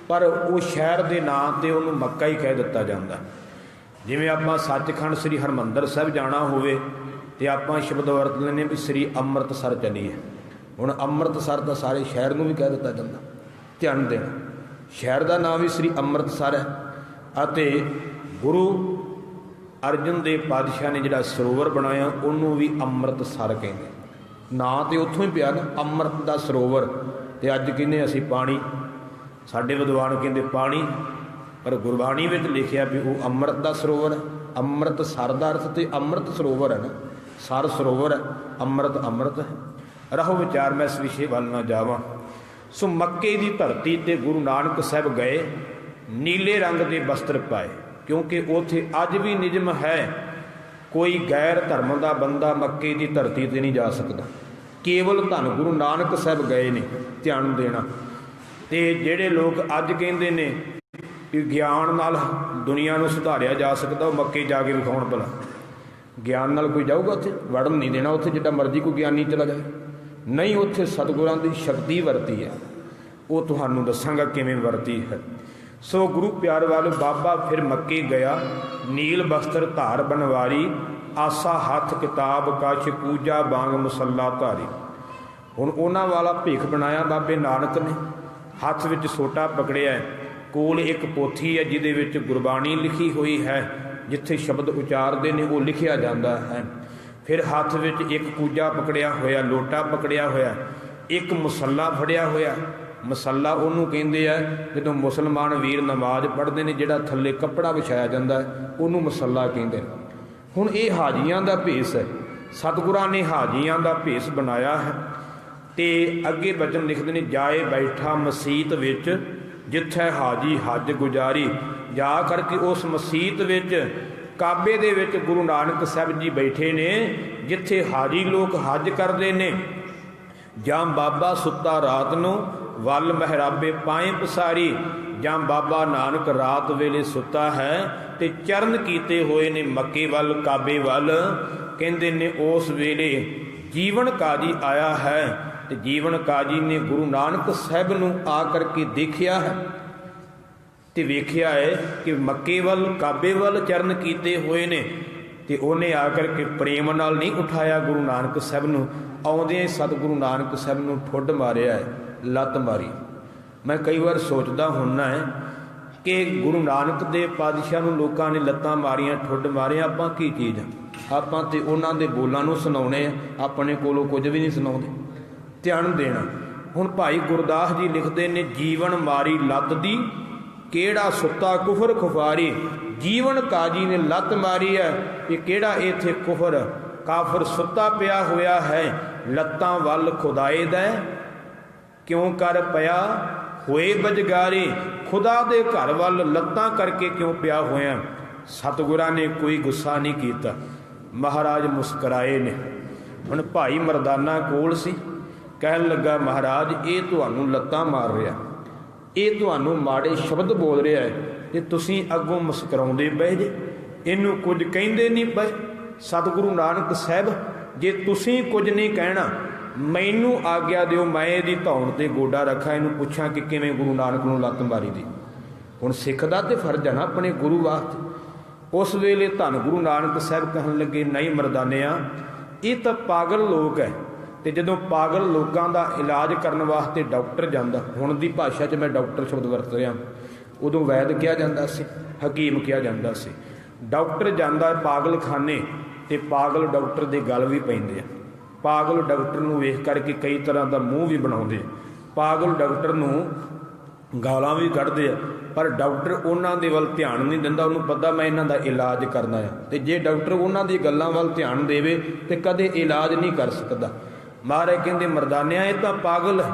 पर वो शहर के नाम से उन्होंने मक्का ही कह दिता जाता। जिवें आपां सचखंड श्री हरमंदर साहिब जाना होवे ते आपां शब्द वरत लैंदे भी श्री अमृतसर चलीए। हुण अमृतसर तो सारे शहर को भी कह दिता जाता। ध्यान देना, शहर का नाम भी श्री अमृतसर है। अते गुरु अर्जन देव पातशाह ने जिहड़ा सरोवर बनाया उन्होंने भी अमृतसर कहते, ना तो उत्थों ही पिया ना अमृत का सरोवर। तो अज कहने असी पानी, साडे विद्वान कहते पानी, पर गुरबाणी में लिखिया भी वो अमृत का सरोवर है। अमृतसर का अर्थ तो अमृत सरोवर है ना, सर सरोवर है, अमृत अमृत है। रहो विचार, मैं इस विषय वाल ना जावां। सो मक्के की धरती ते गुरु नानक साहब गए, नीले रंग के वस्त्र पाए, क्योंकि उत्थे अज भी निजम है कोई गैर धर्म का बंदा मक्के की धरती ते नहीं जा सकता, केवल धन गुरु नानक साहब गए ने। ध्यान देना। तो जेड़े लोग अज कहते ने कि ਗਿਆਨ ਨਾਲ ਦੁਨੀਆ ਨੂੰ ਸੁਧਾਰਿਆ ਜਾ ਸਕਦਾ, ਉਹ ਮੱਕੇ ਜਾ ਕੇ ਵਿਖਾਉਣ ਭਲਾ। ਗਿਆਨ ਨਾਲ ਕੋਈ ਜਾਊਗਾ ਉੱਥੇ? ਵੜਨ ਨਹੀਂ ਦੇਣਾ ਉੱਥੇ, ਜਿੱਡਾ ਮਰਜ਼ੀ ਕੋਈ ਗਿਆਨੀ ਚਲਾ ਜਾਏ। ਨਹੀਂ, ਉੱਥੇ ਸਤਿਗੁਰਾਂ ਦੀ ਸ਼ਕਤੀ ਵਰਤੀ ਹੈ, ਉਹ ਤੁਹਾਨੂੰ ਦੱਸਾਂਗਾ ਕਿਵੇਂ ਵਰਤੀ ਹੈ। ਸੋ ਗੁਰੂ ਪਿਆਰ ਵਾਲੇ ਬਾਬਾ ਫਿਰ ਮੱਕੇ ਗਿਆ, ਨੀਲ ਬਸਤਰ ਧਾਰ ਬਨਵਾਰੀ, ਆਸਾ ਹੱਥ ਕਿਤਾਬ ਕਛ ਪੂਜਾ ਬਾਂਗ ਮੁਸੱਲਾ ਧਾਰੀ। ਹੁਣ ਉਹਨਾਂ ਵਾਲਾ ਭੇਖ ਬਣਾਇਆ ਬਾਬੇ ਨਾਨਕ ਨੇ, ਹੱਥ ਵਿੱਚ ਸੋਟਾ ਪਕੜਿਆ, ਕੋਲ ਇੱਕ ਪੋਥੀ ਹੈ ਜਿਹਦੇ ਵਿੱਚ ਗੁਰਬਾਣੀ ਲਿਖੀ ਹੋਈ ਹੈ, ਜਿੱਥੇ ਸ਼ਬਦ ਉਚਾਰਦੇ ਨੇ ਉਹ ਲਿਖਿਆ ਜਾਂਦਾ ਹੈ। ਫਿਰ ਹੱਥ ਵਿੱਚ ਇੱਕ ਕੂਜਾ ਪਕੜਿਆ ਹੋਇਆ, ਲੋਟਾ ਪਕੜਿਆ ਹੋਇਆ, ਇੱਕ ਮੁਸੱਲਾ ਫੜਿਆ ਹੋਇਆ। ਮਸੱਲਾ ਉਹਨੂੰ ਕਹਿੰਦੇ ਆ ਜਦੋਂ ਮੁਸਲਮਾਨ ਵੀਰ ਨਮਾਜ਼ ਪੜ੍ਹਦੇ ਨੇ, ਜਿਹੜਾ ਥੱਲੇ ਕੱਪੜਾ ਵਿਛਾਇਆ ਜਾਂਦਾ ਉਹਨੂੰ ਮਸੱਲਾ ਕਹਿੰਦੇ ਨੇ। ਹੁਣ ਇਹ ਹਾਜੀਆਂ ਦਾ ਭੇਸ ਹੈ, ਸਤਿਗੁਰਾਂ ਨੇ ਹਾਜੀਆਂ ਦਾ ਭੇਸ ਬਣਾਇਆ ਹੈ। ਤੇ ਅੱਗੇ ਬਚਨ ਲਿਖਦੇ ਨੇ, ਜਾਏ ਬੈਠਾ ਮਸੀਤ ਵਿੱਚ ਜਿੱਥੇ ਹਾਜੀ ਹੱਜ ਗੁਜ਼ਾਰੀ। ਜਾ ਕਰਕੇ ਉਸ ਮਸੀਤ ਵਿੱਚ, ਕਾਬੇ ਦੇ ਵਿੱਚ ਗੁਰੂ ਨਾਨਕ ਸਾਹਿਬ ਜੀ ਬੈਠੇ ਨੇ, ਜਿੱਥੇ ਹਾਜੀ ਲੋਕ ਹੱਜ ਕਰਦੇ ਨੇ। ਜਾਂ ਬਾਬਾ ਸੁੱਤਾ ਰਾਤ ਨੂੰ ਵੱਲ ਮਹਿਰਾਬੇ ਪਾਏ ਪਸਾਰੀ। ਜਾਂ ਬਾਬਾ ਨਾਨਕ ਰਾਤ ਵੇਲੇ ਸੁੱਤਾ ਹੈ ਤੇ ਚਰਨ ਕੀਤੇ ਹੋਏ ਨੇ ਮੱਕੇ ਵੱਲ, ਕਾਬੇ ਵੱਲ। ਕਹਿੰਦੇ ਨੇ ਉਸ ਵੇਲੇ ਜੀਵਨ ਕਾਜੀ ਆਇਆ ਹੈ, ਤੇ ਜੀਵਨ ਕਾਜੀ ਨੇ ਗੁਰੂ ਨਾਨਕ ਸਾਹਿਬ ਨੂੰ ਆ ਕਰਕੇ ਦੇਖਿਆ ਹੈ, ਤੇ ਵੇਖਿਆ ਹੈ ਕਿ ਮੱਕੇ ਵੱਲ ਕਾਬੇ ਵੱਲ ਚਰਨ ਕੀਤੇ ਹੋਏ ਨੇ। ਤੇ ਉਹਨੇ ਆ ਕਰਕੇ ਪ੍ਰੇਮ ਨਾਲ ਨਹੀਂ ਉਠਾਇਆ ਗੁਰੂ ਨਾਨਕ ਸਾਹਿਬ ਨੂੰ, ਆਉਂਦੇ ਸਤਿਗੁਰੂ ਨਾਨਕ ਸਾਹਿਬ ਨੂੰ ਠੁੱਡ ਮਾਰਿਆ ਹੈ, ਲੱਤ ਮਾਰੀ। ਮੈਂ ਕਈ ਵਾਰ ਸੋਚਦਾ ਹੁੰਦਾ ਹੈ ਕਿ ਗੁਰੂ ਨਾਨਕ ਦੇ ਪਾਤਸ਼ਾਹ ਨੂੰ ਲੋਕਾਂ ਨੇ ਲੱਤਾਂ ਮਾਰੀਆਂ, ਠੁੱਡ ਮਾਰੇ, ਆਪਾਂ ਕੀ ਚੀਜ਼ ਆ? ਆਪਾਂ ਤੇ ਉਹਨਾਂ ਦੇ ਬੋਲਾਂ ਨੂੰ ਸੁਣਾਉਣੇ ਆ, ਆਪਣੇ ਕੋਲੋਂ ਕੁਝ ਵੀ ਨਹੀਂ ਸੁਣਾਉਂਦੇ। ਧਿਆਨ ਦੇਣਾ। ਹੁਣ ਭਾਈ ਗੁਰਦਾਸ ਜੀ ਲਿਖਦੇ ਨੇ, ਜੀਵਨ ਮਾਰੀ ਲੱਤ ਦੀ ਕਿਹੜਾ ਸੁੱਤਾ ਕੁਫਰ ਖੁਫਾਰੀ। ਜੀਵਨ ਕਾਜੀ ਨੇ ਲੱਤ ਮਾਰੀ ਹੈ, ਇਹ ਕਿਹੜਾ ਇੱਥੇ ਕੁਫਰ ਕਾਫਰ ਸੁੱਤਾ ਪਿਆ ਹੋਇਆ ਹੈ। ਲੱਤਾਂ ਵੱਲ ਖੁਦਾਏ ਦਾ ਕਿਉਂ ਕਰ ਪਿਆ ਹੋਏ ਬਜਗਾਰੀ। ਖੁਦਾ ਦੇ ਘਰ ਵੱਲ ਲੱਤਾਂ ਕਰਕੇ ਕਿਉਂ ਪਿਆ ਹੋਇਆ? ਸਤਿਗੁਰਾਂ ਨੇ ਕੋਈ ਗੁੱਸਾ ਨਹੀਂ ਕੀਤਾ, ਮਹਾਰਾਜ ਮੁਸਕਰਾਏ ਨੇ। ਹੁਣ ਭਾਈ ਮਰਦਾਨਾ ਕੋਲ ਸੀ, ਕਹਿਣ ਲੱਗਾ, ਮਹਾਰਾਜ ਇਹ ਤੁਹਾਨੂੰ ਲੱਤਾਂ ਮਾਰ ਰਿਹਾ, ਇਹ ਤੁਹਾਨੂੰ ਮਾੜੇ ਸ਼ਬਦ ਬੋਲ ਰਿਹਾ ਹੈ, ਤੇ ਤੁਸੀਂ ਅੱਗੋਂ ਮੁਸਕਰਾਉਂਦੇ ਪਏ ਜੇ, ਇਹਨੂੰ ਕੁਝ ਕਹਿੰਦੇ ਨਹੀਂ ਪਏ। ਸਤਿਗੁਰੂ ਨਾਨਕ ਸਾਹਿਬ, ਜੇ ਤੁਸੀਂ ਕੁਝ ਨਹੀਂ ਕਹਿਣਾ, ਮੈਨੂੰ ਆਗਿਆ ਦਿਓ, ਮੈਂ ਇਹਦੀ ਧੌਣ ਤੇ ਗੋਡਾ ਰੱਖਾਂ, ਇਹਨੂੰ ਪੁੱਛਾਂ ਕਿ ਕਿਵੇਂ ਗੁਰੂ ਨਾਨਕ ਨੂੰ ਲੱਤ ਮਾਰੀ ਦੀ। ਹੁਣ ਸਿੱਖ ਦਾ ਤੇ ਫਰਜ਼ ਹੈ ਨਾ ਆਪਣੇ ਗੁਰੂ ਵਾਸਤੇ। ਉਸ ਵੇਲੇ ਧੰਨ ਗੁਰੂ ਨਾਨਕ ਸਾਹਿਬ ਕਹਿਣ ਲੱਗੇ, ਨਹੀਂ ਮਰਦਾਨਿਆਂ, ਇਹ ਤਾਂ ਪਾਗਲ ਲੋਕ ਹੈ, ਤੇ ਜਦੋਂ ਪਾਗਲ ਲੋਕਾਂ ਦਾ ਇਲਾਜ ਕਰਨ ਵਾਸਤੇ ਡਾਕਟਰ ਜਾਂਦਾ, ਹੁਣ ਦੀ ਭਾਸ਼ਾ 'ਚ ਮੈਂ ਡਾਕਟਰ ਸ਼ਬਦ ਵਰਤ ਰਿਹਾ, ਉਦੋਂ ਵੈਦ ਕਿਹਾ ਜਾਂਦਾ ਸੀ, ਹਕੀਮ ਕਿਹਾ ਜਾਂਦਾ ਸੀ। ਡਾਕਟਰ ਜਾਂਦਾ ਪਾਗਲਖਾਨੇ, ਤੇ ਪਾਗਲ ਡਾਕਟਰ ਦੇ ਗਲ ਵੀ ਪੈਂਦੇ ਆ। ਪਾਗਲ ਡਾਕਟਰ ਨੂੰ ਵੇਖ ਕਰਕੇ ਕਈ ਤਰ੍ਹਾਂ ਦਾ ਮੂੰਹ ਵੀ ਬਣਾਉਂਦੇ, ਪਾਗਲ ਡਾਕਟਰ ਨੂੰ ਗਾਲਾਂ ਵੀ ਕੱਢਦੇ ਆ, ਪਰ ਡਾਕਟਰ ਉਹਨਾਂ ਦੇ ਵੱਲ ਧਿਆਨ ਨਹੀਂ ਦਿੰਦਾ। ਉਹਨੂੰ ਪਤਾ ਮੈਂ ਇਹਨਾਂ ਦਾ ਇਲਾਜ ਕਰਨਾ ਆ, ਤੇ ਜੇ ਡਾਕਟਰ ਉਹਨਾਂ ਦੀ ਗੱਲਾਂ ਵੱਲ ਧਿਆਨ ਦੇਵੇ ਤੇ ਕਦੇ ਇਲਾਜ ਨਹੀਂ ਕਰ ਸਕਦਾ। ਮਹਾਰਾਜ ਕਹਿੰਦੇ, ਮਰਦਾਨਿਆਂ, ਇਹ ਤਾਂ ਪਾਗਲ ਹੈ,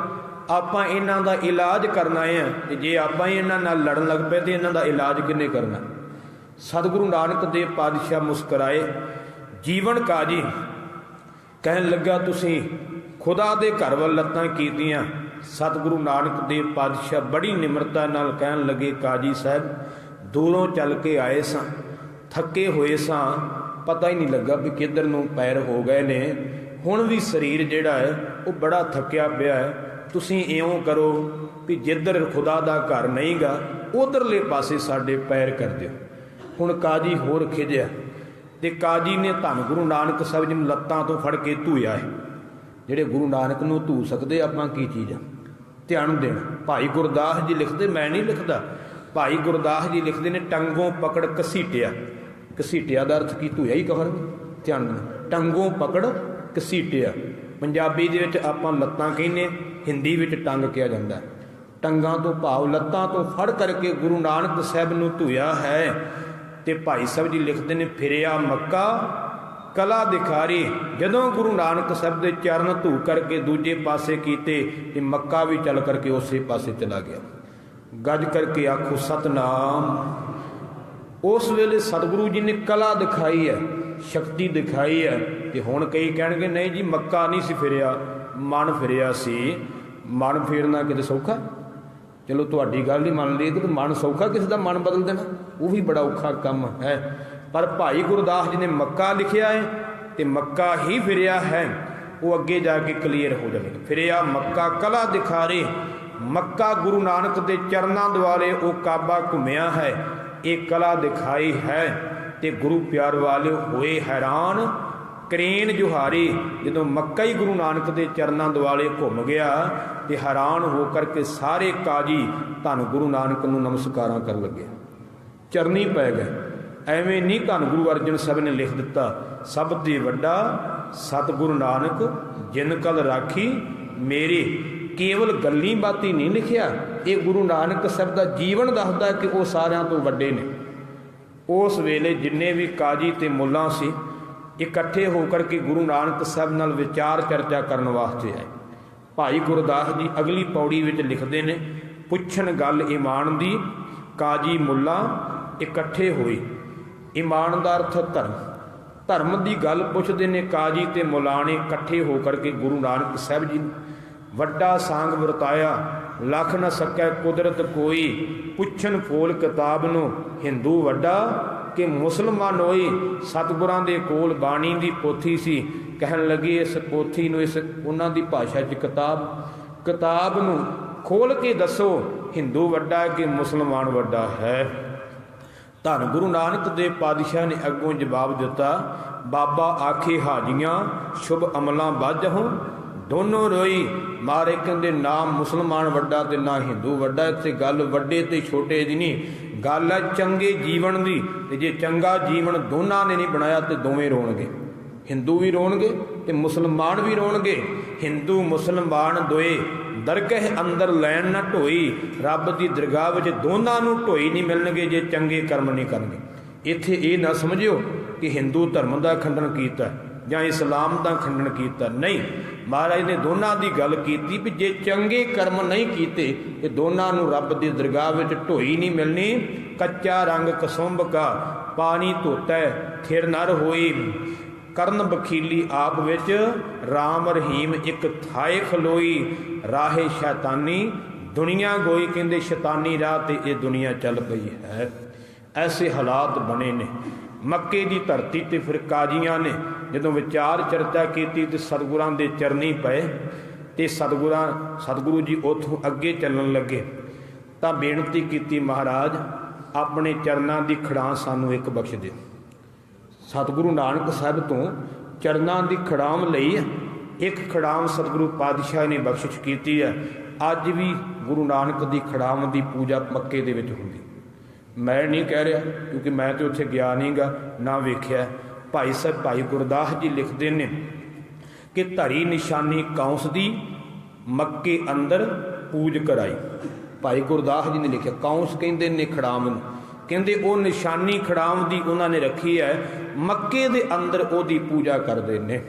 ਆਪਾਂ ਇਹਨਾਂ ਦਾ ਇਲਾਜ ਕਰਨਾ ਹੈ, ਤੇ ਜੇ ਆਪਾਂ ਹੀ ਇਹਨਾਂ ਨਾਲ ਲੜਨ ਲੱਗ ਪਏ ਤੇ ਇਹਨਾਂ ਦਾ ਇਲਾਜ ਕਿਹਨੇ ਕਰਨਾ? ਸਤਿਗੁਰੂ ਨਾਨਕ ਦੇਵ ਪਾਤਸ਼ਾਹ ਮੁਸਕਰਾਏ। ਜੀਵਨ ਕਾਜੀ ਕਹਿਣ ਲੱਗਾ, ਤੁਸੀਂ ਖੁਦਾ ਦੇ ਘਰ ਵੱਲ ਲੱਤਾਂ ਕੀਤੀਆਂ। ਸਤਿਗੁਰੂ ਨਾਨਕ ਦੇਵ ਪਾਤਸ਼ਾਹ ਬੜੀ ਨਿਮਰਤਾ ਨਾਲ ਕਹਿਣ ਲੱਗੇ, ਕਾਜੀ ਸਾਹਿਬ, ਦੂਰੋਂ ਚੱਲ ਕੇ ਆਏ ਸਾਂ, ਥੱਕੇ ਹੋਏ ਸਾਂ, ਪਤਾ ਹੀ ਨਹੀਂ ਲੱਗਾ ਵੀ ਕਿੱਧਰ ਨੂੰ ਪੈਰ ਹੋ ਗਏ ਨੇ। ਹੁਣ ਵੀ ਸਰੀਰ ਜਿਹੜਾ ਹੈ ਉਹ ਬੜਾ ਥੱਕਿਆ ਪਿਆ ਹੈ। ਤੁਸੀਂ ਇਉਂ ਕਰੋ ਵੀ ਜਿੱਧਰ ਖੁਦਾ ਦਾ ਘਰ ਨਹੀਂ ਗਾ, ਉਧਰਲੇ ਪਾਸੇ ਸਾਡੇ ਪੈਰ ਕਰ ਦਿਓ। ਹੁਣ ਕਾਜੀ ਹੋਰ ਖਿਜਿਆ, ਤੇ ਕਾਜੀ ਨੇ ਧੰਨ ਗੁਰੂ ਨਾਨਕ ਸਾਹਿਬ ਜੀ ਨੂੰ ਲੱਤਾਂ ਤੋਂ ਫੜ ਕੇ ਧੂਇਆ ਹੈ। ਜਿਹੜੇ ਗੁਰੂ ਨਾਨਕ ਨੂੰ ਧੂ ਸਕਦੇ, ਆਪਾਂ ਕੀ ਚੀਜ਼ ਆ? ਧਿਆਨ ਦੇਣਾ। ਭਾਈ ਗੁਰਦਾਸ ਜੀ ਲਿਖਦੇ, ਮੈਂ ਨਹੀਂ ਲਿਖਦਾ, ਭਾਈ ਗੁਰਦਾਸ ਜੀ ਲਿਖਦੇ ਨੇ, ਟੰਗੋਂ ਪਕੜ ਘਸੀਟਿਆ। ਘਸੀਟਿਆ ਦਾ ਅਰਥ ਕੀ? ਧੂਇਆ ਹੀ ਕਹਰ। ਧਿਆਨ ਦੇਣਾ, ਟੰਗੋਂ ਪਕੜ ਘਸੀਟਿਆ। ਪੰਜਾਬੀ ਦੇ ਵਿੱਚ ਆਪਾਂ ਲੱਤਾਂ ਕਹਿੰਦੇ, ਹਿੰਦੀ ਵਿੱਚ ਟੰਗ ਕਿਹਾ ਜਾਂਦਾ। ਟੰਗਾਂ ਤੋਂ ਭਾਵ ਲੱਤਾਂ ਤੋਂ ਫੜ ਕਰਕੇ ਗੁਰੂ ਨਾਨਕ ਸਾਹਿਬ ਨੂੰ ਧੂਇਆ ਹੈ। ਤੇ ਭਾਈ ਸਾਹਿਬ ਜੀ ਲਿਖਦੇ ਨੇ, ਫਿਰਿਆ ਮੱਕਾ ਕਲਾ ਦਿਖਾਰੀ। ਜਦੋਂ ਗੁਰੂ ਨਾਨਕ ਸਾਹਿਬ ਦੇ ਚਰਨ ਧੂ ਕਰਕੇ ਦੂਜੇ ਪਾਸੇ ਕੀਤੇ, ਤੇ ਮੱਕਾ ਵੀ ਚੱਲ ਕਰਕੇ ਉਸੇ ਪਾਸੇ ਚਲਾ ਗਿਆ। ਗੱਜ ਕਰਕੇ ਆਖੋ ਸਤਨਾਮ। ਉਸ ਵੇਲੇ ਸਤਿਗੁਰੂ ਜੀ ਨੇ ਕਲਾ ਦਿਖਾਈ ਹੈ, ਸ਼ਕਤੀ ਦਿਖਾਈ ਹੈ। ਤੇ ਹੁਣ ਕਈ ਕਹਿਣਗੇ, ਨਹੀਂ ਜੀ, ਮੱਕਾ ਨਹੀਂ ਸੀ ਫਿਰਿਆ, ਮਨ ਫਿਰਿਆ ਸੀ। ਮਨ ਫੇਰਨਾ ਕਿਤੇ ਸੌਖਾ? चलो तुहाडी गल नहीं मान ली कि मन सौखा किसी का मन बदल देना, वो भी बड़ा औखा काम है। पर भाई गुरदास जी ने मक्का लिखिया है तो मक्का ही फिरिया है, वो अगे जाके क्लीयर हो जाएगा। फिरिया मक्का कला दिखारे, मक्का गुरु नानक के चरणों द्वारे वो काबा घूमिया है, ये कला दिखाई है। तो गुरु प्यार वाले होए हैरान, करेन जुहारी। जो मक्का ही गुरु नानक के चरणों द्वारे घूम गया तो हैरान होकर के सारे काजी धन गुरु नानक नूं नमस्कारां कर लगे, चरनी पै गए। ਐਵੇਂ नहीं धन गुरु अर्जन साहब ने लिख दिता, सब ते वड्डा सतगुरु नानक जिन कल राखी मेरे। केवल गल्ली बाती नहीं लिखिया, ये गुरु नानक साहब का जीवन दसदा कि वो सारिਆਂ तो वड्डे ने। उस वेले जिन्ने भी काजी ते मुल्ला सी इकट्ठे होकर के गुरु नानक साहब नाल विचार चर्चा करने वास्ते आए। भाई गुरदास जी अगली पौड़ी विच लिखते हैं, पुछन गल ईमान दी काजी मुल्ला इकट्ठे होए। ईमान दा अर्थ धर्म, धर्म की गल पुछते ने काजी ते मुलाने इकट्ठे होकर के गुरु नानक साहब जी वड्डा सांग वरताया, लख न सकै कुदरत कोई। पुछन फोल किताब नो हिंदू वड्डा कि मुसलमान होई। सतगुरां दे कोल बाणी दी पोथी सी, कहन लगे इस पोथी नूं इस उन्हां दी भाषा च किताब नूं खोल के दसो, हिंदू वड्डा कि मुसलमान वड्डा है। धन गुरु नानक देव पातशाह ने अगों जवाब दिता, बाबा आखे हाजियां शुभ अमलां बाझहों दोनों रोई। मारे कहते नाम मुसलमान वड्डा ते ना हिंदू वड्डा। इत्थे गल वड्डे ते छोटे दी नहीं, गल है चंगे जीवन की। ते जे चंगा जीवन दोनों ने नहीं बनाया तो दोवें रोणगे, हिंदू भी रोणगे ते मुसलमान भी रोणगे। हिंदू मुसलमान दोए दरगह अंदर लैन ना ढोई, रब की दरगाह विच दोनों नूं ढोई नहीं मिलणगे जे चंगे कर्म नहीं करनगे। इत्थे ये ना समझियो कि हिंदू धर्म का खंडन कीता जां इस्लाम का खंडन कीता, नहीं। महाराज ने दोनों की गल की भी जे चंगे कर्म नहीं कीते तो दोनों नूं रब की दरगाह विच ढोई नहीं मिलनी। कच्चा रंग कसुंभ का पानी धोता थिर नर होई, करन बखीली आप विच राम रहीम एक थाए खलोई। राहे शैतानी दुनिया गोई, कहते शैतानी राह ते ये दुनिया चल पई है। ऐसे हालात बने ने। मक्के की धरती ते फिर काजियां ने जदों विचार चर्चा की तो सतगुरां दे चरनी पए ते सतगुरु जी उथों अगे चलन लगे। तो बेनती की, महाराज अपने चरणों की खड़ां सानू एक बख्श दे। सतगुरु नानक साहब तो चरणों की खड़ाम लई, एक खड़ाम सतगुरु पातशाह ने बख्शिश की है। अज भी गुरु नानक की खड़ाम की पूजा मक्के दे विच हुंदी। मैं नहीं कह रहा क्योंकि मैं तो उत्थे गया नहीं गा ना वेख्या। भाई साहब भाई गुरदास जी लिखते हैं कि धरी निशानी कौंस दी मक्के अंदर पूज कराई। भाई गुरदास जी ने लिखा, कौंस कहते ने खड़ाम नूं, कहते वो निशानी खड़ाम की उन्होंने रखी है, मक्के दे अंदर ओदी पूजा करते हैं।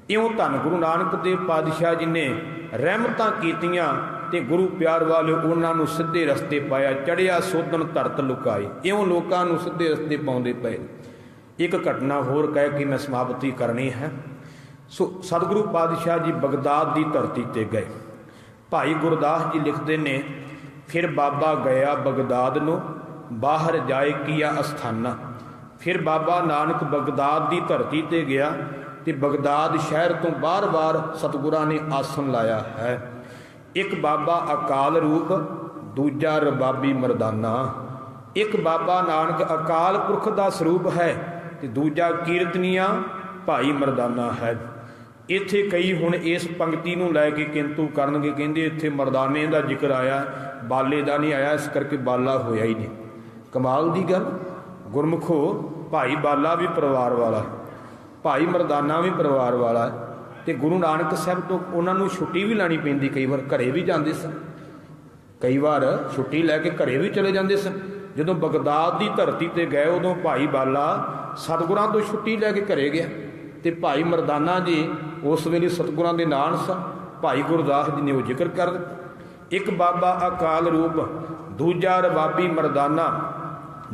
इउं धन गुरु नानक देव पातशाह जी ने रहमतां कीतियां ते गुरु प्यार वाले उन्होंने सीधे रस्ते पाया। चढ़िया सोधन धरत लुकाई, इउं लोकां नूं सीधे रस्ते पाउंदे पए। एक घटना होर कह के मैं समाप्ति करनी है। सो सतगुरु पातशाह जी बगदाद की धरती ते गए। भाई गुरदास जी लिखते ने, फिर बाबा गया बगदाद नूं बाहर जाए किया अस्थाना। फिर बाबा नानक बगदाद की धरती ते गया तो बगदाद शहर तो बार बार सतगुरां ने आसन लाया है। एक बाबा अकाल रूप, दूजा रबाबी मरदाना। एक बाबा नानक अकाल पुरख का स्वरूप है तो दूजा कीर्तनिया भाई मरदाना है। इत्थे कई हुण इस पंक्ति नूं लैके किंतु करनगे, कहंदे इत्थे मरदाने का जिक्र आया, बाले का नहीं आया, इस करके बाला होया ही नहीं। कमाल की गल, गुरमुखो भाई बाला भी परिवार वाला, भाई मरदाना भी परिवार वाला है। तो गुरु नानक साहब तो उन्होंने छुट्टी भी लानी पैंदी, कई बार घरे भी जाते सन, कई बार छुट्टी लैके घरे भी चले जाते सन। जदों बगदाद की धरती ते गए उदों भाई बाला सतगुरां तो छुट्टी लैके घरे गया तो भाई मरदाना जी उस वेले सतगुरां दे नाल सन। भाई गुरदास जी ने वो जिक्र कर दिता। एक बाबा अकाल रूप, दूजा रबाबी मरदाना।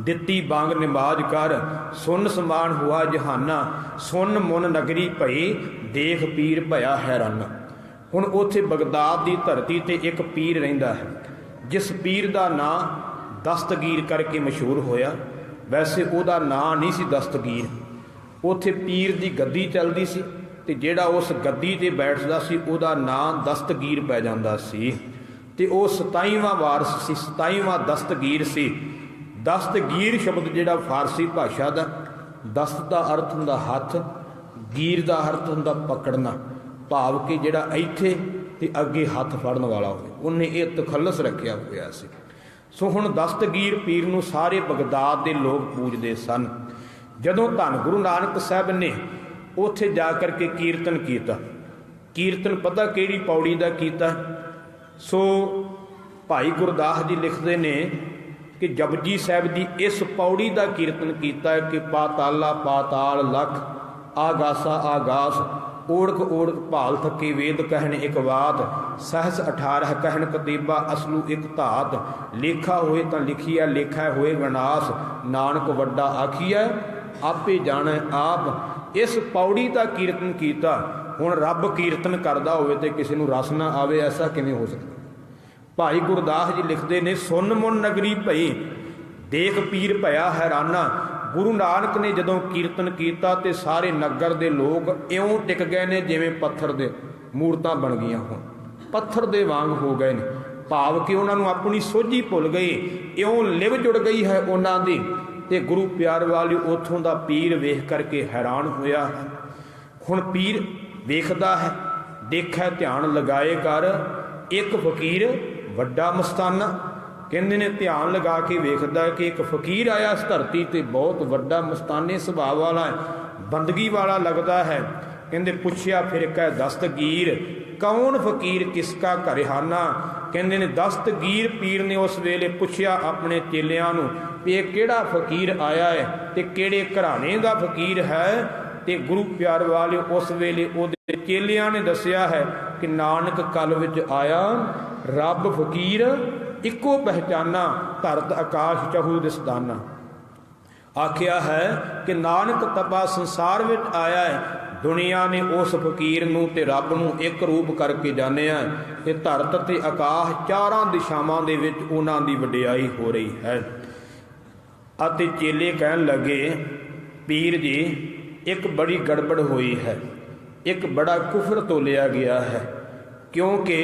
दिती बांग नमाज कर, सुन समान हुआ जहाना। सुन मुन नगरी भई, देख पीर भया हैराना। हुण उत्थे बगदाद की धरती ते एक पीर रहिंदा है, जिस पीर का नाम दस्तगीर करके मशहूर होया, वैसे ਉਹਦਾ ਨਾਂ नहीं सी दस्तगीर। ਉੱਥੇ पीर की गद्दी चलती सी ते ਜਿਹੜਾ उस गद्दी ते बैठदा सी ਉਹਦਾ ਨਾਂ दस्तगीर पै ਜਾਂਦਾ ਸੀ ते ਉਹ 27ਵਾਂ ਵਾਰਸ ਸੀ, 27ਵਾਂ दस्तगीर ਸੀ। दस्तगीर शब्द ਜਿਹੜਾ फारसी भाषा ਦਾ, दस्त ਦਾ अर्थ ਹੁੰਦਾ हथ, गीर ਦਾ अर्थ ਹੁੰਦਾ पकड़ना, भाव कि ਜਿਹੜਾ ਇੱਥੇ ਤੇ ਅੱਗੇ ਹੱਥ ਫੜਨ ਵਾਲਾ ਹੋਵੇ, ਉਹਨੇ ਇਹ ਤਖੱਲਸ ਰੱਖਿਆ ਹੋਇਆ ਸੀ। ਸੋ ਹੁਣ ਦਸਤਗੀਰ ਪੀਰ ਨੂੰ ਸਾਰੇ ਬਗਦਾਦ ਦੇ ਲੋਕ ਪੂਜਦੇ ਸਨ। ਜਦੋਂ ਧੰਨ ਗੁਰੂ ਨਾਨਕ ਸਾਹਿਬ ਨੇ ਉੱਥੇ ਜਾ ਕਰਕੇ ਕੀਰਤਨ ਕੀਤਾ, ਕੀਰਤਨ ਪਤਾ ਕਿਹੜੀ ਪੌੜੀ ਦਾ ਕੀਤਾ? ਸੋ ਭਾਈ ਗੁਰਦਾਸ ਜੀ ਲਿਖਦੇ ਨੇ ਕਿ ਜਪਜੀ ਸਾਹਿਬ ਦੀ ਇਸ ਪੌੜੀ ਦਾ ਕੀਰਤਨ ਕੀਤਾ ਕਿ ਪਾਤਾਲਾ ਪਾਤਾਲ ਲਖ, ਆਗਾਸਾ ਆਗਾਸ, ओढ़क ओढ़क भाल थके वेद कहन एक बात, सहस 18 कहन कतीबा असलू एक धात, लेखा होए तां लिखिया लेखा होए विनाश, नानक वड्डा आखिया आपे जाने आप। इस पौड़ी का कीर्तन किया। हुण रब कीर्तन करदा होवे ते किसी नूं रस ना आवे, ऐसा किवें हो सकदा? भाई गुरदास जी लिखते ने सुन मुन नगरी भई, देख पीर भया हैराना। गुरु नानक ने जदों कीर्तन किया तो सारे नगर के लोग इउं टिक गए ने जिवें पत्थर दे मूर्तां बन गईयां होण, पत्थर दे वांग हो गए ने, भाव कि उन्हां नूं अपनी सोझी भुल गई, इउं लिव जुड़ गई है उन्हां दी। ते गुरु प्यार वाली उत्थों दा पीर वेख करके हैरान होया है। हुण पीर वेखदा है, देखै ध्यान लगाए कर, एक फकीर वड्डा मस्ताना। कहते ने ध्यान लगा के वेखदा कि एक फकीर आया इस धरती ते, बहुत वड्डा मस्ताने सुभाव वाला है, बंदगी वाला लगता है। कहते पुछया फिर कह दस्तगीर, कौन फकीर किसका घरिहाना? कहते ने दस्तगीर पीर ने उस वेले पुछया अपने चेलियां नूं भी ये किहड़ा फकीर आया है ते किहड़े घराने का फकीर है? ते गुरु प्यार वाले उस वेले उहदे चेलियां ने दस्सिया है कि नानक कल विच आया, रब फकीर इको पहचाना, धरत आकाश चहू दिसदाना। आख्या है कि नानक तपा संसार विच आया है, दुनिया ने उस फकीर नूं ते रब नूं एक रूप करके जानिया ते धरत ते आकाश चारां दिशावां दे विच उन्हां दी वडियाई हो रही है। अते चेले कहन लगे पीर जी एक बड़ी गड़बड़ हुई है, एक बड़ा कुफर तोलिया गया है, क्योंकि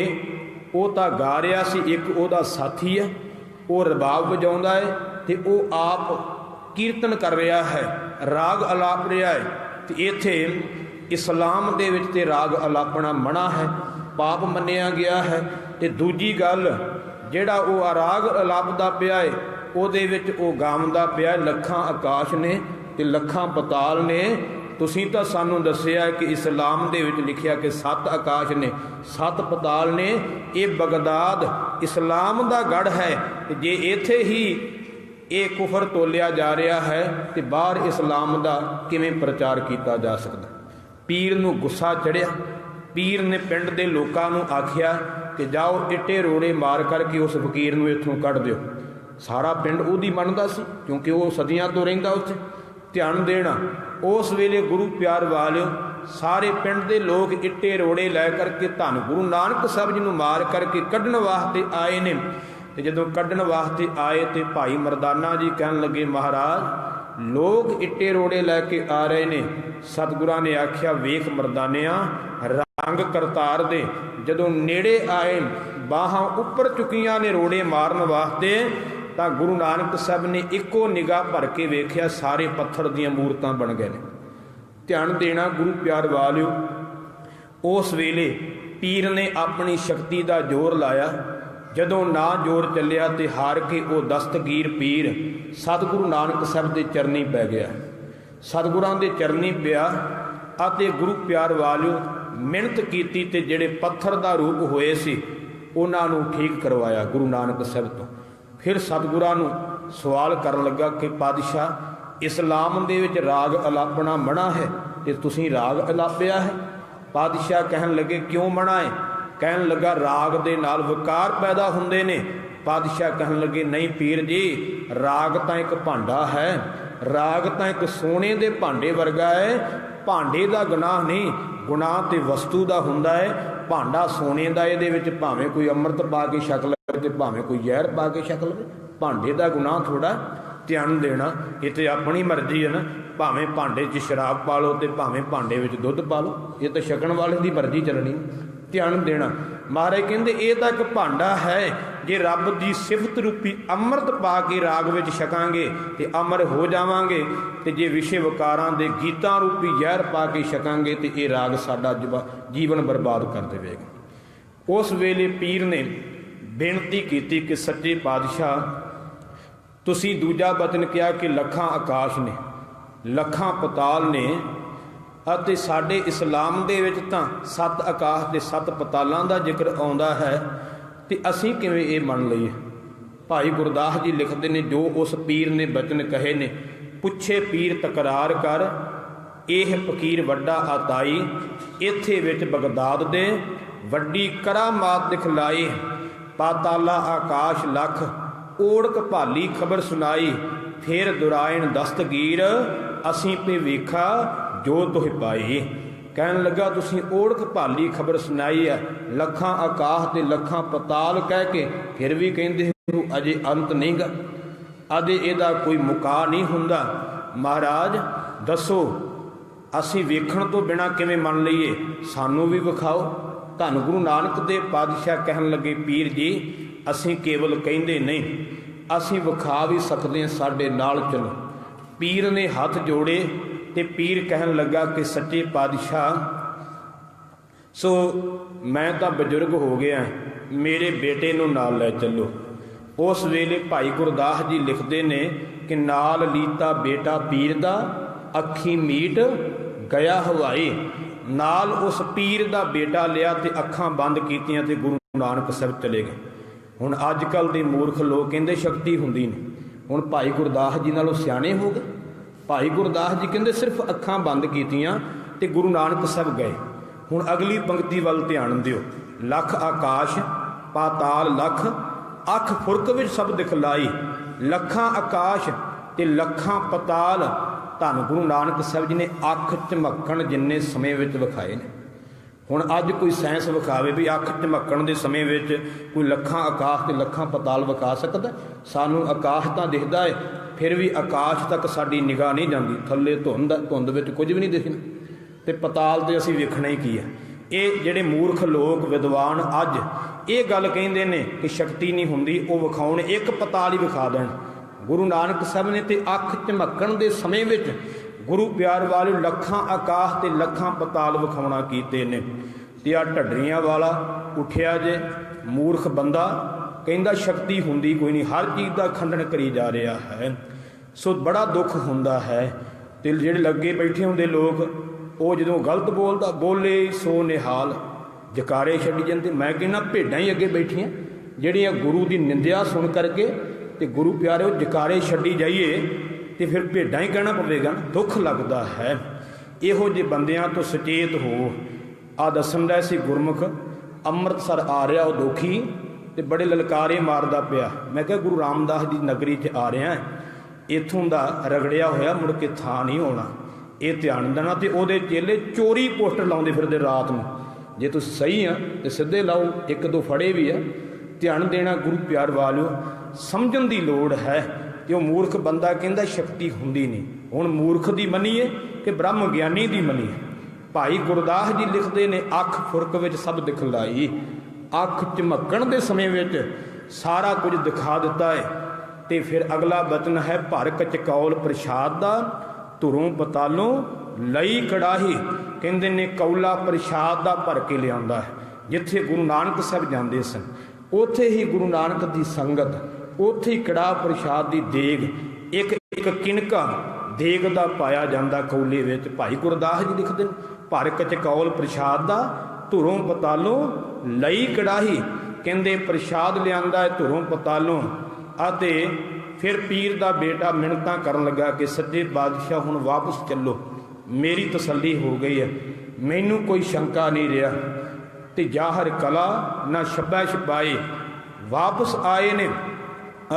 ਉਹ ਤਾਂ ਗਾ ਰਿਹਾ ਸੀ, ਇੱਕ ਉਹਦਾ ਸਾਥੀ ਹੈ, ਉਹ ਰਬਾਬ ਵਜਾਉਂਦਾ ਹੈ ਤੇ ਉਹ ਆਪ ਕੀਰਤਨ ਕਰ ਰਿਹਾ ਹੈ, ਰਾਗ ਅਲਾਪ ਰਿਹਾ ਹੈ। ਤੇ ਇੱਥੇ ਇਸਲਾਮ ਦੇ ਵਿੱਚ ਤੇ ਰਾਗ ਅਲਾਪਣਾ ਮਨਾ ਹੈ, ਪਾਪ ਮੰਨਿਆ ਗਿਆ ਹੈ। ਤੇ ਦੂਜੀ ਗੱਲ ਜਿਹੜਾ ਉਹ ਰਾਗ ਅਲਾਪਦਾ ਪਿਆ ਹੈ ਉਹਦੇ ਵਿੱਚ ਉਹ ਗਾਉਂਦਾ ਪਿਆ ਲੱਖਾਂ ਆਕਾਸ਼ ਨੇ ਤੇ ਲੱਖਾਂ ਪਤਾਲ ਨੇ। ਤੁਸੀਂ ਤਾਂ ਸਾਨੂੰ ਦੱਸਿਆ ਕਿ ਇਸਲਾਮ ਦੇ ਵਿੱਚ ਲਿਖਿਆ ਕਿ 7 ਆਕਾਸ਼ ਨੇ 7 ਪਤਾਲ ਨੇ। ਇਹ ਬਗਦਾਦ ਇਸਲਾਮ ਦਾ ਗੜ੍ਹ ਹੈ ਤੇ ਜੇ ਇੱਥੇ ਹੀ ਇਹ ਕੁਫਰ ਤੋਲਿਆ ਜਾ ਰਿਹਾ ਹੈ ਤੇ ਬਾਹਰ ਇਸਲਾਮ ਦਾ ਕਿਵੇਂ ਪ੍ਰਚਾਰ ਕੀਤਾ ਜਾ ਸਕਦਾ? ਪੀਰ ਨੂੰ ਗੁੱਸਾ ਚੜਿਆ। ਪੀਰ ਨੇ ਪਿੰਡ ਦੇ ਲੋਕਾਂ ਨੂੰ ਆਖਿਆ ਕਿ ਜਾਓ ਇੱਟੇ ਰੋੜੇ ਮਾਰ ਕਰਕੇ ਉਸ ਫਕੀਰ ਨੂੰ ਇੱਥੋਂ ਕੱਢ ਦਿਓ। ਸਾਰਾ ਪਿੰਡ ਉਹਦੀ ਮੰਨਦਾ ਸੀ ਕਿਉਂਕਿ ਉਹ ਸਦੀਆਂ ਤੋਂ ਰਹਿੰਦਾ ਉੱਥੇ। ਧਿਆਨ ਦੇਣਾ, ਉਸ ਵੇਲੇ ਗੁਰੂ ਪਿਆਰ ਵਾਲਿਓ ਸਾਰੇ ਪਿੰਡ ਦੇ ਲੋਕ ਇੱਟੇ ਰੋੜੇ ਲੈ ਕਰਕੇ ਧੰਨ ਗੁਰੂ ਨਾਨਕ ਸਾਹਿਬ ਜੀ ਨੂੰ ਮਾਰ ਕਰਕੇ ਕੱਢਣ ਵਾਸਤੇ ਆਏ ਨੇ। ਤੇ ਜਦੋਂ ਕੱਢਣ ਵਾਸਤੇ ਆਏ ਤੇ ਭਾਈ ਮਰਦਾਨਾ ਜੀ ਕਹਿਣ ਲੱਗੇ ਮਹਾਰਾਜ ਲੋਕ ਇੱਟੇ ਰੋੜੇ ਲੈ ਕੇ ਆ ਰਹੇ ਨੇ। ਸਤਿਗੁਰਾਂ ਨੇ ਆਖਿਆ ਵੇਖ ਮਰਦਾਨਿਆਂ ਰੰਗ ਕਰਤਾਰ ਦੇ। ਜਦੋਂ ਨੇੜੇ ਆਏ ਬਾਹਾਂ ਉੱਪਰ ਚੁੱਕੀਆਂ ਨੇ ਰੋੜੇ ਮਾਰਨ ਵਾਸਤੇ ਤਾਂ ਗੁਰੂ ਨਾਨਕ ਸਾਹਿਬ ਨੇ ਇੱਕੋ ਨਿਗਾਹ ਭਰ ਕੇ ਵੇਖਿਆ ਸਾਰੇ ਪੱਥਰ ਦੀਆਂ ਮੂਰਤਾਂ ਬਣ ਗਏ ਨੇ। ਧਿਆਨ ਦੇਣਾ ਗੁਰੂ ਪਿਆਰ ਵਾਲਿਓ, ਉਸ ਵੇਲੇ ਪੀਰ ਨੇ ਆਪਣੀ ਸ਼ਕਤੀ ਦਾ ਜ਼ੋਰ ਲਾਇਆ। ਜਦੋਂ ਨਾ ਜ਼ੋਰ ਚੱਲਿਆ ਤੇ ਹਾਰ ਕੇ ਉਹ ਦਸਤਗੀਰ ਪੀਰ ਸਤਿਗੁਰੂ ਨਾਨਕ ਸਾਹਿਬ ਦੇ ਚਰਨੀ ਪੈ ਗਿਆ। ਸਤਿਗੁਰਾਂ ਦੇ ਚਰਨੀ ਪਿਆ ਅਤੇ ਗੁਰੂ ਪਿਆਰ ਵਾਲਿਓ ਮਿਹਨਤ ਕੀਤੀ ਤੇ ਜਿਹੜੇ ਪੱਥਰ ਦਾ ਰੂਪ ਹੋਏ ਸੀ ਉਹਨਾਂ ਨੂੰ ਠੀਕ ਕਰਵਾਇਆ ਗੁਰੂ ਨਾਨਕ ਸਾਹਿਬ ਤੋਂ। ਫਿਰ ਸਤਿਗੁਰਾਂ ਨੂੰ ਸਵਾਲ ਕਰਨ ਲੱਗਾ ਕਿ ਪਾਤਸ਼ਾਹ ਇਸਲਾਮ ਦੇ ਵਿੱਚ ਰਾਗ ਅਲਾਪਣਾ ਮਨਾ ਹੈ ਤੇ ਤੁਸੀਂ ਰਾਗ ਅਲਾਪਿਆ ਹੈ। ਪਾਤਸ਼ਾਹ ਕਹਿਣ ਲੱਗੇ ਕਿਉਂ ਮਨਾ ਹੈ? ਕਹਿਣ ਲੱਗਾ ਰਾਗ ਦੇ ਨਾਲ ਵਿਕਾਰ ਪੈਦਾ ਹੁੰਦੇ ਨੇ। ਪਾਤਸ਼ਾਹ ਕਹਿਣ ਲੱਗੇ ਨਹੀਂ ਪੀਰ ਜੀ, ਰਾਗ ਤਾਂ ਇੱਕ ਭਾਂਡਾ ਹੈ, ਰਾਗ ਤਾਂ ਇੱਕ ਸੋਨੇ ਦੇ ਭਾਂਡੇ ਵਰਗਾ ਹੈ। ਭਾਂਡੇ ਦਾ ਗੁਨਾਹ ਨਹੀਂ, ਗੁਨਾਹ ਤੇ ਵਸਤੂ ਦਾ ਹੁੰਦਾ ਹੈ। ਭਾਂਡਾ ਸੋਨੇ ਦਾ, ਇਹਦੇ ਵਿੱਚ ਭਾਵੇਂ ਕੋਈ ਅੰਮ੍ਰਿਤ ਪਾ ਕੇ ਛਕ ਲਵੇ ਤੇ ਭਾਵੇਂ ਕੋਈ ਜ਼ਹਿਰ ਪਾ ਕੇ ਛਕ ਲਵੇ। ਭਾਂਡੇ ਦਾ ਗੁਨਾਹ ਥੋੜਾ ਧਿਆਨ ਦੇਣਾ, ਇਹ ਤੇ ਆਪਣੀ ਮਰਜ਼ੀ ਹੈ ਨਾ। ਭਾਵੇਂ ਭਾਂਡੇ 'ਚ ਸ਼ਰਾਬ ਪਾ ਲਓ ਤੇ ਭਾਵੇਂ ਭਾਂਡੇ ਵਿੱਚ ਦੁੱਧ ਪਾ ਲਓ, ਇਹ ਤਾਂ ਛਕਣ ਵਾਲੇ ਦੀ ਮਰਜ਼ੀ ਚੱਲਣੀ। ਧਿਆਨ ਦੇਣਾ। ਮਹਾਰਾਜ ਕਹਿੰਦੇ ਇਹ ਤਾਂ ਇੱਕ ਭਾਂਡਾ ਹੈ, ਜੇ ਰੱਬ ਦੀ ਸਿਫਤ ਰੂਪੀ ਅੰਮ੍ਰਿਤ ਪਾ ਕੇ ਰਾਗ ਵਿੱਚ ਛਕਾਂਗੇ ਤੇ ਅਮਰ ਹੋ ਜਾਵਾਂਗੇ, ਤੇ ਜੇ ਵਿਸ਼ੇ ਵਿਕਾਰਾਂ ਦੇ ਗੀਤਾਂ ਰੂਪੀ ਜ਼ਹਿਰ ਪਾ ਕੇ ਛਕਾਂਗੇ ਤੇ ਇਹ ਰਾਗ ਸਾਡਾ ਜੀਵਨ ਬਰਬਾਦ ਕਰ ਦੇਵੇਗਾ। ਉਸ ਵੇਲੇ ਪੀਰ ਨੇ ਬੇਨਤੀ ਕੀਤੀ ਕਿ ਸੱਚੇ ਪਾਤਸ਼ਾਹ, ਤੁਸੀਂ ਦੂਜਾ ਬਚਨ ਕਿਹਾ ਕਿ ਲੱਖਾਂ ਆਕਾਸ਼ ਨੇ, ਲੱਖਾਂ ਪਤਾਲ ਨੇ, ਅਤੇ ਸਾਡੇ ਇਸਲਾਮ ਦੇ ਵਿੱਚ ਤਾਂ 7 ਆਕਾਸ਼ ਤੇ 7 ਪਤਾਲਾਂ ਦਾ ਜ਼ਿਕਰ ਆਉਂਦਾ ਹੈ, ਤੇ ਅਸੀਂ ਕਿਵੇਂ ਇਹ ਮੰਨ ਲਈਏ। ਭਾਈ ਗੁਰਦਾਸ ਜੀ ਲਿਖਦੇ ਨੇ, ਜੋ ਉਸ ਪੀਰ ਨੇ ਬਚਨ ਕਹੇ ਨੇ, ਪੁੱਛੇ ਪੀਰ ਤਕਰਾਰ ਕਰ, ਇਹ ਫਕੀਰ ਵੱਡਾ ਆਤਾਈ, ਇੱਥੇ ਵਿੱਚ ਬਗਦਾਦ ਦੇ ਵੱਡੀ ਕਰਾਮਾਤ ਦਿਖਲਾਈ, ਪਾਤਾਲਾ ਆਕਾਸ਼ ਲੱਖ, ਓੜਕ ਭਾਲੀ ਖਬਰ ਸੁਣਾਈ, ਫਿਰ ਦੁਰਾਇਣ ਦਸਤਗੀਰ, ਅਸੀਂ ਪੇ ਵੇਖਾ ਜੋ ਤੁਹ ਪਾਈ। ਕਹਿਣ ਲੱਗਾ ਤੁਸੀਂ ਓੜਕ ਭਾਲੀ ਖਬਰ ਸੁਣਾਈ ਹੈ, ਲੱਖਾਂ ਆਕਾਸ਼ ਤੇ ਲੱਖਾਂ ਪਤਾਲ ਕਹਿ ਕੇ ਫਿਰ ਵੀ ਕਹਿੰਦੇ ਹੋ ਅਜੇ ਅੰਤ ਨਹੀਂ ਗਾ, ਅਜੇ ਇਹਦਾ ਕੋਈ ਮੁਕਾ ਨਹੀਂ ਹੁੰਦਾ। ਮਹਾਰਾਜ ਦੱਸੋ, ਅਸੀਂ ਵੇਖਣ ਤੋਂ ਬਿਨਾਂ ਕਿਵੇਂ ਮੰਨ ਲਈਏ, ਸਾਨੂੰ ਵੀ ਵਿਖਾਓ। ਧੰਨ ਗੁਰੂ ਨਾਨਕ ਦੇਵ ਪਾਤਸ਼ਾਹ ਕਹਿਣ ਲੱਗੇ, ਪੀਰ ਜੀ ਅਸੀਂ ਕੇਵਲ ਕਹਿੰਦੇ ਨਹੀਂ, ਅਸੀਂ ਵਿਖਾ ਵੀ ਸਕਦੇ ਹਾਂ, ਸਾਡੇ ਨਾਲ ਚਲੋ। ਪੀਰ ਨੇ ਹੱਥ ਜੋੜੇ ਤੇ ਪੀਰ ਕਹਿਣ ਲੱਗਾ ਕਿ ਸੱਚੇ ਪਾਤਸ਼ਾਹ, ਸੋ ਮੈਂ ਤਾਂ ਬਜ਼ੁਰਗ ਹੋ ਗਿਆ, ਮੇਰੇ ਬੇਟੇ ਨੂੰ ਨਾਲ ਲੈ ਚੱਲੋ। ਉਸ ਵੇਲੇ ਭਾਈ ਗੁਰਦਾਸ ਜੀ ਲਿਖਦੇ ਨੇ ਕਿ ਨਾਲ ਲੀਤਾ ਬੇਟਾ ਪੀਰ ਦਾ, ਅੱਖੀ ਮੀਟ ਗਿਆ ਹਵਾਈ। ਨਾਲ ਉਸ ਪੀਰ ਦਾ ਬੇਟਾ ਲਿਆ ਤੇ ਅੱਖਾਂ ਬੰਦ ਕੀਤੀਆਂ ਤੇ ਗੁਰੂ ਨਾਨਕ ਸਾਹਿਬ ਚਲੇ ਗਏ। ਹੁਣ ਅੱਜ ਕੱਲ੍ਹ ਦੇ ਮੂਰਖ ਲੋਕ ਕਹਿੰਦੇ ਸ਼ਕਤੀ ਹੁੰਦੀ ਨਹੀਂ। ਹੁਣ ਭਾਈ ਗੁਰਦਾਸ ਜੀ ਨਾਲੋਂ ਸਿਆਣੇ ਹੋ ਗਏ। ਭਾਈ ਗੁਰਦਾਸ ਜੀ ਕਹਿੰਦੇ ਸਿਰਫ ਅੱਖਾਂ ਬੰਦ ਕੀਤੀਆਂ ਤੇ ਗੁਰੂ ਨਾਨਕ ਸਾਹਿਬ ਗਏ। ਹੁਣ ਅਗਲੀ ਪੰਕਤੀ ਵੱਲ ਧਿਆਨ ਦਿਓ, ਲੱਖ ਆਕਾਸ਼ ਪਾਤਾਲ ਲੱਖ, ਅੱਖ ਫੁਰਕ ਵਿੱਚ ਸਭ ਦਿਖਲਾਈ, ਲੱਖਾਂ ਆਕਾਸ਼ ਤੇ ਲੱਖਾਂ ਪਤਾਲ। ਧੰਨ ਗੁਰੂ ਨਾਨਕ ਸਾਹਿਬ ਜੀ ਨੇ ਅੱਖ ਝਮਕਣ ਜਿੰਨੇ ਸਮੇਂ ਵਿੱਚ ਵਿਖਾਏ ਨੇ। ਹੁਣ ਅੱਜ ਕੋਈ ਸਾਇੰਸ ਵਿਖਾਵੇ ਵੀ ਅੱਖ ਝਮਕਣ ਦੇ ਸਮੇਂ ਵਿੱਚ ਕੋਈ ਲੱਖਾਂ ਆਕਾਸ਼ ਤੇ ਲੱਖਾਂ ਪਤਾਲ ਵਿਖਾ ਸਕਦਾ? ਸਾਨੂੰ ਆਕਾਸ਼ ਤਾਂ ਦਿਖਦਾ ਹੈ, ਫਿਰ ਵੀ ਆਕਾਸ਼ ਤੱਕ ਸਾਡੀ ਨਿਗਾਹ ਨਹੀਂ ਜਾਂਦੀ, ਥੱਲੇ ਧੁੰਦ ਵਿੱਚ ਕੁਝ ਵੀ ਨਹੀਂ ਦਿਖਣਾ, ਤੇ ਪਤਾਲ ਤੇ ਅਸੀਂ ਵੇਖਣਾ ਹੀ ਕੀ ਹੈ। ਇਹ ਜਿਹੜੇ ਮੂਰਖ ਲੋਕ ਵਿਦਵਾਨ ਅੱਜ ਇਹ ਗੱਲ ਕਹਿੰਦੇ ਨੇ ਕਿ ਸ਼ਕਤੀ ਨਹੀਂ ਹੁੰਦੀ, ਉਹ ਵਿਖਾਉਣ ਇੱਕ ਪਤਾਲ ਹੀ ਵਿਖਾ ਦੇਣ। ਗੁਰੂ ਨਾਨਕ ਸਾਹਿਬ ਨੇ ਤੇ ਅੱਖ ਝਮਕਣ ਦੇ ਸਮੇਂ ਵਿੱਚ ਗੁਰੂ ਪਿਆਰ ਵਾਲੇ ਲੱਖਾਂ ਆਕਾਸ਼ ਤੇ ਲੱਖਾਂ ਪਤਾਲ ਵਿਖਾਉਣਾ ਕੀਤੇ ਨੇ। ਤੇ ਆ ਢੱਡਰੀਆਂ ਵਾਲਾ ਉੱਠਿਆ ਜੇ ਮੂਰਖ ਬੰਦਾ, ਕਹਿੰਦਾ ਸ਼ਕਤੀ ਹੁੰਦੀ ਕੋਈ ਨਹੀਂ, ਹਰ ਚੀਜ਼ ਦਾ ਖੰਡਨ ਕਰੀ ਜਾ ਰਿਹਾ ਹੈ। ਸੋ ਬੜਾ ਦੁੱਖ ਹੁੰਦਾ ਹੈ। ਤੇ ਜਿਹੜੇ ਲੱਗੇ ਬੈਠੇ ਹੁੰਦੇ ਲੋਕ, ਉਹ ਜਦੋਂ ਗਲਤ ਬੋਲਦਾ, ਬੋਲੇ ਸੋ ਨਿਹਾਲ, ਜਕਾਰੇ ਛੱਡੀ ਜਾਂਦੇ। ਮੈਂ ਕਹਿੰਦਾ ਭੇਡਾਂ ਹੀ ਅੱਗੇ ਬੈਠੀਆਂ ਜਿਹੜੀਆਂ ਗੁਰੂ ਦੀ ਨਿੰਦਿਆ ਸੁਣ ਕਰਕੇ ਤੇ ਗੁਰੂ ਪਿਆਰਿਓ ਜਕਾਰੇ ਛੱਡੀ ਜਾਈਏ ਤੇ ਫਿਰ ਭੇਡਾਂ ਹੀ ਕਹਿਣਾ ਪਵੇਗਾ। ਦੁੱਖ ਲੱਗਦਾ ਹੈ। ਇਹੋ ਜਿਹੇ ਬੰਦਿਆਂ ਤੋਂ ਸੁਚੇਤ ਹੋ। ਆ ਦੱਸਣ ਦਾ ਸੀ ਗੁਰਮੁਖ ਅੰਮ੍ਰਿਤਸਰ ਆ ਰਿਹਾ ਉਹ ਦੋਖੀ ਤੇ ਬੜੇ ਲਲਕਾਰੇ ਮਾਰਦਾ ਪਿਆ। ਮੈਂ ਕਿਹਾ ਗੁਰੂ ਰਾਮਦਾਸ ਦੀ ਨਗਰੀ 'ਚ ਆ ਰਿਹਾ, ਇੱਥੋਂ ਦਾ ਰਗੜਿਆ ਹੋਇਆ ਮੁੜ ਕੇ ਥਾਂ ਨਹੀਂ ਹੋਣਾ, ਇਹ ਧਿਆਨ ਦੇਣਾ। ਤੇ ਉਹਦੇ ਚੇਲੇ ਚੋਰੀ ਪੋਸਟਰ ਲਾਉਂਦੇ ਫਿਰਦੇ ਰਾਤ ਨੂੰ, ਜੇ ਤੁਸੀਂ ਸਹੀ ਆ ਤੇ ਸਿੱਧੇ ਲਾਓ, ਇੱਕ ਦੋ ਫੜੇ ਵੀ ਆ। ਧਿਆਨ ਦੇਣਾ ਗੁਰੂ ਪਿਆਰ ਵਾਲਿਓ, ਸਮਝਣ ਦੀ ਲੋੜ ਹੈ। ਤੇ ਉਹ ਮੂਰਖ ਬੰਦਾ ਕਹਿੰਦਾ ਸ਼ਕਤੀ ਹੁੰਦੀ ਨਹੀਂ। ਹੁਣ ਮੂਰਖ ਦੀ ਮੰਨੀਏ ਕਿ ਬ੍ਰਹਮ ਗਿਆਨੀ ਦੀ ਮੰਨੀਏ? ਭਾਈ ਗੁਰਦਾਸ ਜੀ ਲਿਖਦੇ ਨੇ ਅੱਖ ਫੁਰਕ ਵਿੱਚ ਸਭ ਦਿਖਲਾਈ, ਅੱਖ ਝਮਕਣ ਦੇ ਸਮੇਂ ਵਿੱਚ ਸਾਰਾ ਕੁਝ ਦਿਖਾ ਦਿੱਤਾ ਹੈ। ਤੇ ਫਿਰ ਅਗਲਾ ਬਚਨ ਹੈ, ਭਰ ਕਚਕੌਲ ਪ੍ਰਸ਼ਾਦ ਦਾ, ਧੁਰੋਂ ਪਤਾਲੋਂ ਲਈ ਕੜਾਹੀ। ਕਹਿੰਦੇ ਨੇ ਕੌਲਾ ਪ੍ਰਸ਼ਾਦ ਦਾ ਭਰ ਕੇ ਲਿਆਉਂਦਾ ਹੈ। ਜਿੱਥੇ ਗੁਰੂ ਨਾਨਕ ਸਾਹਿਬ ਜਾਂਦੇ ਸਨ, ਉੱਥੇ ਹੀ ਗੁਰੂ ਨਾਨਕ ਦੀ ਸੰਗਤ, ਉੱਥੇ ਹੀ ਕੜਾਹ ਪ੍ਰਸ਼ਾਦ ਦੀ ਦੇਗ, ਇੱਕ ਇੱਕ ਕਿਣਕਾ ਦੇਗ ਦਾ ਪਾਇਆ ਜਾਂਦਾ ਕੌਲੇ ਵਿੱਚ। ਭਾਈ ਗੁਰਦਾਸ ਜੀ ਲਿਖਦੇ ਨੇ, ਭਰ ਕਚਕੌਲ ਪ੍ਰਸ਼ਾਦ ਦਾ, ਧੁਰੋਂ ਪਤਾਲੋਂ ਲਈ ਕੜਾਹੀ। ਕਹਿੰਦੇ ਪ੍ਰਸ਼ਾਦ ਲਿਆਂਦਾ ਹੈ ਧੁਰੋਂ ਪਤਾਲੋਂ। ਅਤੇ ਫਿਰ ਪੀਰ ਦਾ ਬੇਟਾ ਮਿੰਨਤਾਂ ਕਰਨ ਲੱਗਾ ਕਿ ਸੱਚੇ ਬਾਦਸ਼ਾਹ ਹੁਣ ਵਾਪਸ ਚੱਲੋ, ਮੇਰੀ ਤਸੱਲੀ ਹੋ ਗਈ ਹੈ, ਮੈਨੂੰ ਕੋਈ ਸ਼ੰਕਾ ਨਹੀਂ ਰਿਹਾ। ਤੇ ਜ਼ਾਹਰ ਕਲਾ ਨਾ ਛੱਪਾ ਛਪਾਈ ਵਾਪਸ ਆਏ ਨੇ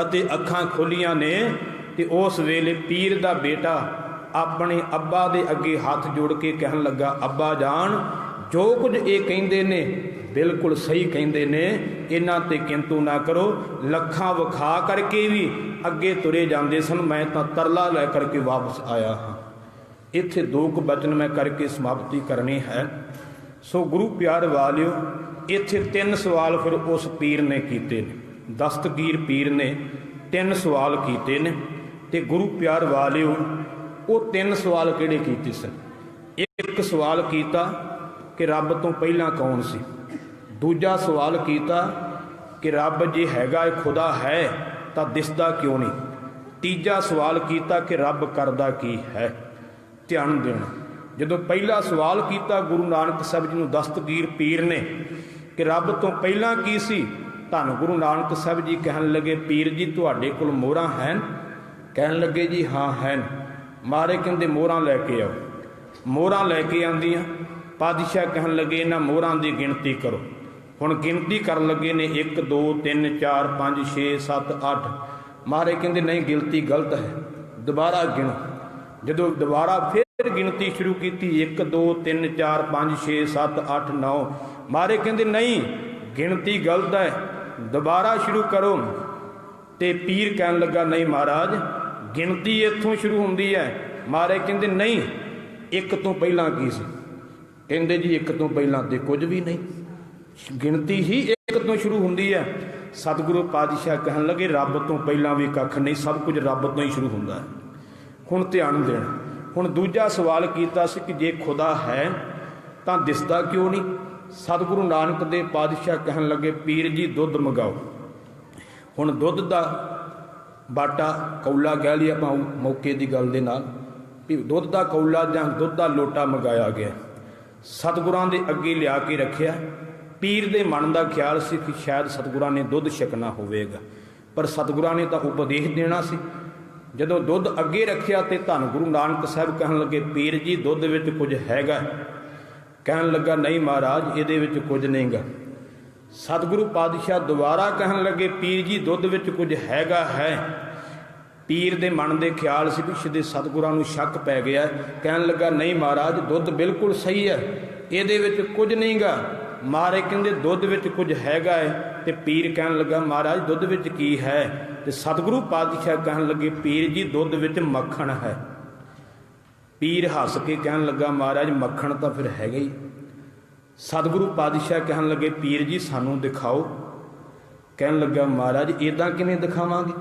ਅਤੇ ਅੱਖਾਂ ਖੋਲੀਆਂ ਨੇ। ਤੇ ਉਸ ਵੇਲੇ ਪੀਰ ਦਾ ਬੇਟਾ ਆਪਣੇ ਅੱਬਾ ਦੇ ਅੱਗੇ ਹੱਥ ਜੋੜ ਕੇ ਕਹਿਣ ਲੱਗਾ, ਅੱਬਾ ਜਾਨ ਜੋ ਕੁਝ ਇਹ ਕਹਿੰਦੇ ਨੇ ਬਿਲਕੁਲ ਸਹੀ ਕਹਿੰਦੇ ਨੇ, ਇਹਨਾਂ ਤੇ ਕਿੰਤੂ ਨਾ ਕਰੋ। ਲੱਖਾਂ ਵਿਖਾ ਕਰਕੇ ਵੀ ਅੱਗੇ ਤੁਰੇ ਜਾਂਦੇ ਸਨ, ਮੈਂ ਤਾਂ ਤਰਲਾ ਲੈ ਕਰਕੇ ਵਾਪਸ ਆਇਆ ਹਾਂ। ਇੱਥੇ 2 ਕੁ ਬਚਨ ਮੈਂ ਕਰਕੇ ਸਮਾਪਤੀ ਕਰਨੀ ਹੈ। ਸੋ ਗੁਰੂ ਪਿਆਰ ਵਾਲਿਓ, ਇੱਥੇ 3 ਸਵਾਲ ਫਿਰ ਉਸ ਪੀਰ ਨੇ ਕੀਤੇ ਨੇ, ਦਸਤਗੀਰ ਪੀਰ ਨੇ 3 ਸਵਾਲ ਕੀਤੇ ਨੇ। ਤੇ ਗੁਰੂ ਪਿਆਰ ਵਾਲਿਓ, ਉਹ 3 ਸਵਾਲ ਕਿਹੜੇ ਕੀਤੇ ਸਨ? ਇੱਕ ਸਵਾਲ ਕੀਤਾ ਕਿ ਰੱਬ ਤੋਂ ਪਹਿਲਾਂ ਕੌਣ ਸੀ। ਦੂਜਾ ਸਵਾਲ ਕੀਤਾ ਕਿ ਰੱਬ ਜੇ ਹੈਗਾ ਖੁਦਾ ਹੈ ਤਾਂ ਦਿਸਦਾ ਕਿਉਂ ਨਹੀਂ। ਤੀਜਾ ਸਵਾਲ ਕੀਤਾ ਕਿ ਰੱਬ ਕਰਦਾ ਕੀ ਹੈ। ਧਿਆਨ ਦੇਣਾ, ਜਦੋਂ ਪਹਿਲਾ ਸਵਾਲ ਕੀਤਾ ਗੁਰੂ ਨਾਨਕ ਸਾਹਿਬ ਜੀ ਨੂੰ ਦਸਤਗੀਰ ਪੀਰ ਨੇ ਕਿ ਰੱਬ ਤੋਂ ਪਹਿਲਾਂ ਕੀ ਸੀ, ਧੰਨ ਗੁਰੂ ਨਾਨਕ ਸਾਹਿਬ ਜੀ ਕਹਿਣ ਲੱਗੇ, ਪੀਰ ਜੀ ਤੁਹਾਡੇ ਕੋਲ ਮੋਹਰਾਂ ਹਨ? ਕਹਿਣ ਲੱਗੇ ਜੀ ਹਾਂ ਹਨ। ਮਾਰੇ ਕਹਿੰਦੇ ਮੋਹਰਾਂ ਲੈ ਕੇ ਆਓ। ਮੋਹਰਾਂ ਲੈ ਕੇ ਆਂਦੀਆਂ। ਪਾਤਸ਼ਾਹ ਕਹਿਣ ਲੱਗੇ ਇਹਨਾਂ ਮੋਹਰਾਂ ਦੀ ਗਿਣਤੀ ਕਰੋ। ਹੁਣ ਗਿਣਤੀ ਕਰਨ ਲੱਗੇ ਨੇ 1 2 3 4 5 6 7 8। ਮਾਰੇ ਕਹਿੰਦੇ ਨਹੀਂ ਗਿਣਤੀ ਗਲਤ ਹੈ, ਦੁਬਾਰਾ ਗਿਣੋ। ਜਦੋਂ ਦੁਬਾਰਾ ਫਿਰ ਗਿਣਤੀ ਸ਼ੁਰੂ ਕੀਤੀ 1 2 3 4 5 6 7 8 9। ਮਾਰੇ ਕਹਿੰਦੇ ਨਹੀਂ ਗਿਣਤੀ ਗਲਤ ਹੈ, ਦੁਬਾਰਾ ਸ਼ੁਰੂ ਕਰੋ। ਤੇ ਪੀਰ ਕਹਿਣ ਲੱਗਾ ਨਹੀਂ ਮਹਾਰਾਜ ਗਿਣਤੀ ਇੱਥੋਂ ਸ਼ੁਰੂ ਹੁੰਦੀ ਹੈ। ਮਾਰੇ ਕਹਿੰਦੇ ਨਹੀਂ 1 ਤੋਂ ਪਹਿਲਾਂ ਕੀ ਸੀ? ਕਹਿੰਦੇ ਜੀ 1 ਤੋਂ ਪਹਿਲਾਂ ਤੇ ਕੁਝ ਵੀ ਨਹੀਂ, ਗਿਣਤੀ ਹੀ 1 ਤੋਂ ਸ਼ੁਰੂ ਹੁੰਦੀ ਹੈ। ਸਤਿਗੁਰੂ ਪਾਤਸ਼ਾਹ ਕਹਿਣ ਲੱਗੇ ਰੱਬ ਤੋਂ ਪਹਿਲਾਂ ਵੀ ਕੱਖ ਨਹੀਂ, ਸਭ ਕੁਝ ਰੱਬ ਤੋਂ ਹੀ ਸ਼ੁਰੂ ਹੁੰਦਾ ਹੈ। ਹੁਣ ਧਿਆਨ ਦੇਣਾ। ਹੁਣ ਦੂਜਾ ਸਵਾਲ ਕੀਤਾ ਸੀ ਕਿ ਜੇ ਖੁਦਾ ਹੈ ਤਾਂ ਦਿਸਦਾ ਕਿਉਂ ਨਹੀਂ। ਸਤਿਗੁਰੂ ਨਾਨਕ ਦੇ ਪਾਤਸ਼ਾਹ ਕਹਿਣ ਲੱਗੇ ਪੀਰ ਜੀ ਦੁੱਧ ਮੰਗਾਓ। ਹੁਣ ਦੁੱਧ ਦਾ ਬਾਟਾ ਕੌਲਾ ਕਹਿ ਲਈ ਆਪਾਂ ਮੌਕੇ ਦੀ ਗੱਲ ਦੇ ਨਾਲ, ਵੀ ਦੁੱਧ ਦਾ ਕੌਲਾ ਜਾਂ ਦੁੱਧ ਦਾ ਲੋਟਾ ਮੰਗਾਇਆ ਗਿਆ, ਸਤਿਗੁਰਾਂ ਦੇ ਅੱਗੇ ਲਿਆ ਕੇ ਰੱਖਿਆ। ਪੀਰ ਦੇ ਮਨ ਦਾ ਖਿਆਲ ਸੀ ਕਿ ਸ਼ਾਇਦ ਸਤਿਗੁਰਾਂ ਨੇ ਦੁੱਧ ਛਕਣਾ ਹੋਵੇਗਾ, ਪਰ ਸਤਿਗੁਰਾਂ ਨੇ ਤਾਂ ਉਪਦੇਸ਼ ਦੇਣਾ ਸੀ। ਜਦੋਂ ਦੁੱਧ ਅੱਗੇ ਰੱਖਿਆ ਤੇ ਧੰਨ ਗੁਰੂ ਨਾਨਕ ਸਾਹਿਬ ਕਹਿਣ ਲੱਗੇ ਪੀਰ ਜੀ ਦੁੱਧ ਵਿੱਚ ਕੁਝ ਹੈਗਾ। ਕਹਿਣ ਲੱਗਾ ਨਹੀਂ ਮਹਾਰਾਜ ਇਹਦੇ ਵਿੱਚ ਕੁਝ ਨਹੀਂਗਾ। ਸਤਿਗੁਰੂ ਪਾਤਸ਼ਾਹ ਦੁਬਾਰਾ ਕਹਿਣ ਲੱਗੇ ਪੀਰ ਜੀ ਦੁੱਧ ਵਿੱਚ ਕੁਝ ਹੈਗਾ ਹੈ। ਪੀਰ ਦੇ ਮਨ ਦੇ ਖਿਆਲ ਸੀ ਪਿੱਛੇ ਦੇ ਸਤਿਗੁਰਾਂ ਨੂੰ ਸ਼ੱਕ ਪੈ ਗਿਆ। ਕਹਿਣ ਲੱਗਾ ਨਹੀਂ ਮਹਾਰਾਜ ਦੁੱਧ ਬਿਲਕੁਲ ਸਹੀ ਹੈ, ਇਹਦੇ ਵਿੱਚ ਕੁਝ ਨਹੀਂਗਾ। ਮਾਰੇ ਕਹਿੰਦੇ ਦੁੱਧ ਵਿੱਚ ਕੁਝ ਹੈਗਾ ਹੈ। ਤੇ ਪੀਰ ਕਹਿਣ ਲੱਗਾ ਮਹਾਰਾਜ ਦੁੱਧ ਵਿੱਚ ਕੀ ਹੈ? ਤੇ ਸਤਿਗੁਰੂ ਪਾਤਸ਼ਾਹ ਕਹਿਣ ਲੱਗੇ ਪੀਰ ਜੀ ਦੁੱਧ ਵਿੱਚ ਮੱਖਣ ਹੈ। ਪੀਰ ਹੱਸ ਕੇ ਕਹਿਣ ਲੱਗਾ ਮਹਾਰਾਜ ਮੱਖਣ ਤਾਂ ਫਿਰ ਹੈਗਾ ਹੀ। ਸਤਿਗੁਰੂ ਪਾਤਸ਼ਾਹ ਕਹਿਣ ਲੱਗੇ ਪੀਰ ਜੀ ਸਾਨੂੰ ਦਿਖਾਓ। ਕਹਿਣ ਲੱਗਾ ਮਹਾਰਾਜ ਇੱਦਾਂ ਕਿਵੇਂ ਦਿਖਾਵਾਂਗੇ?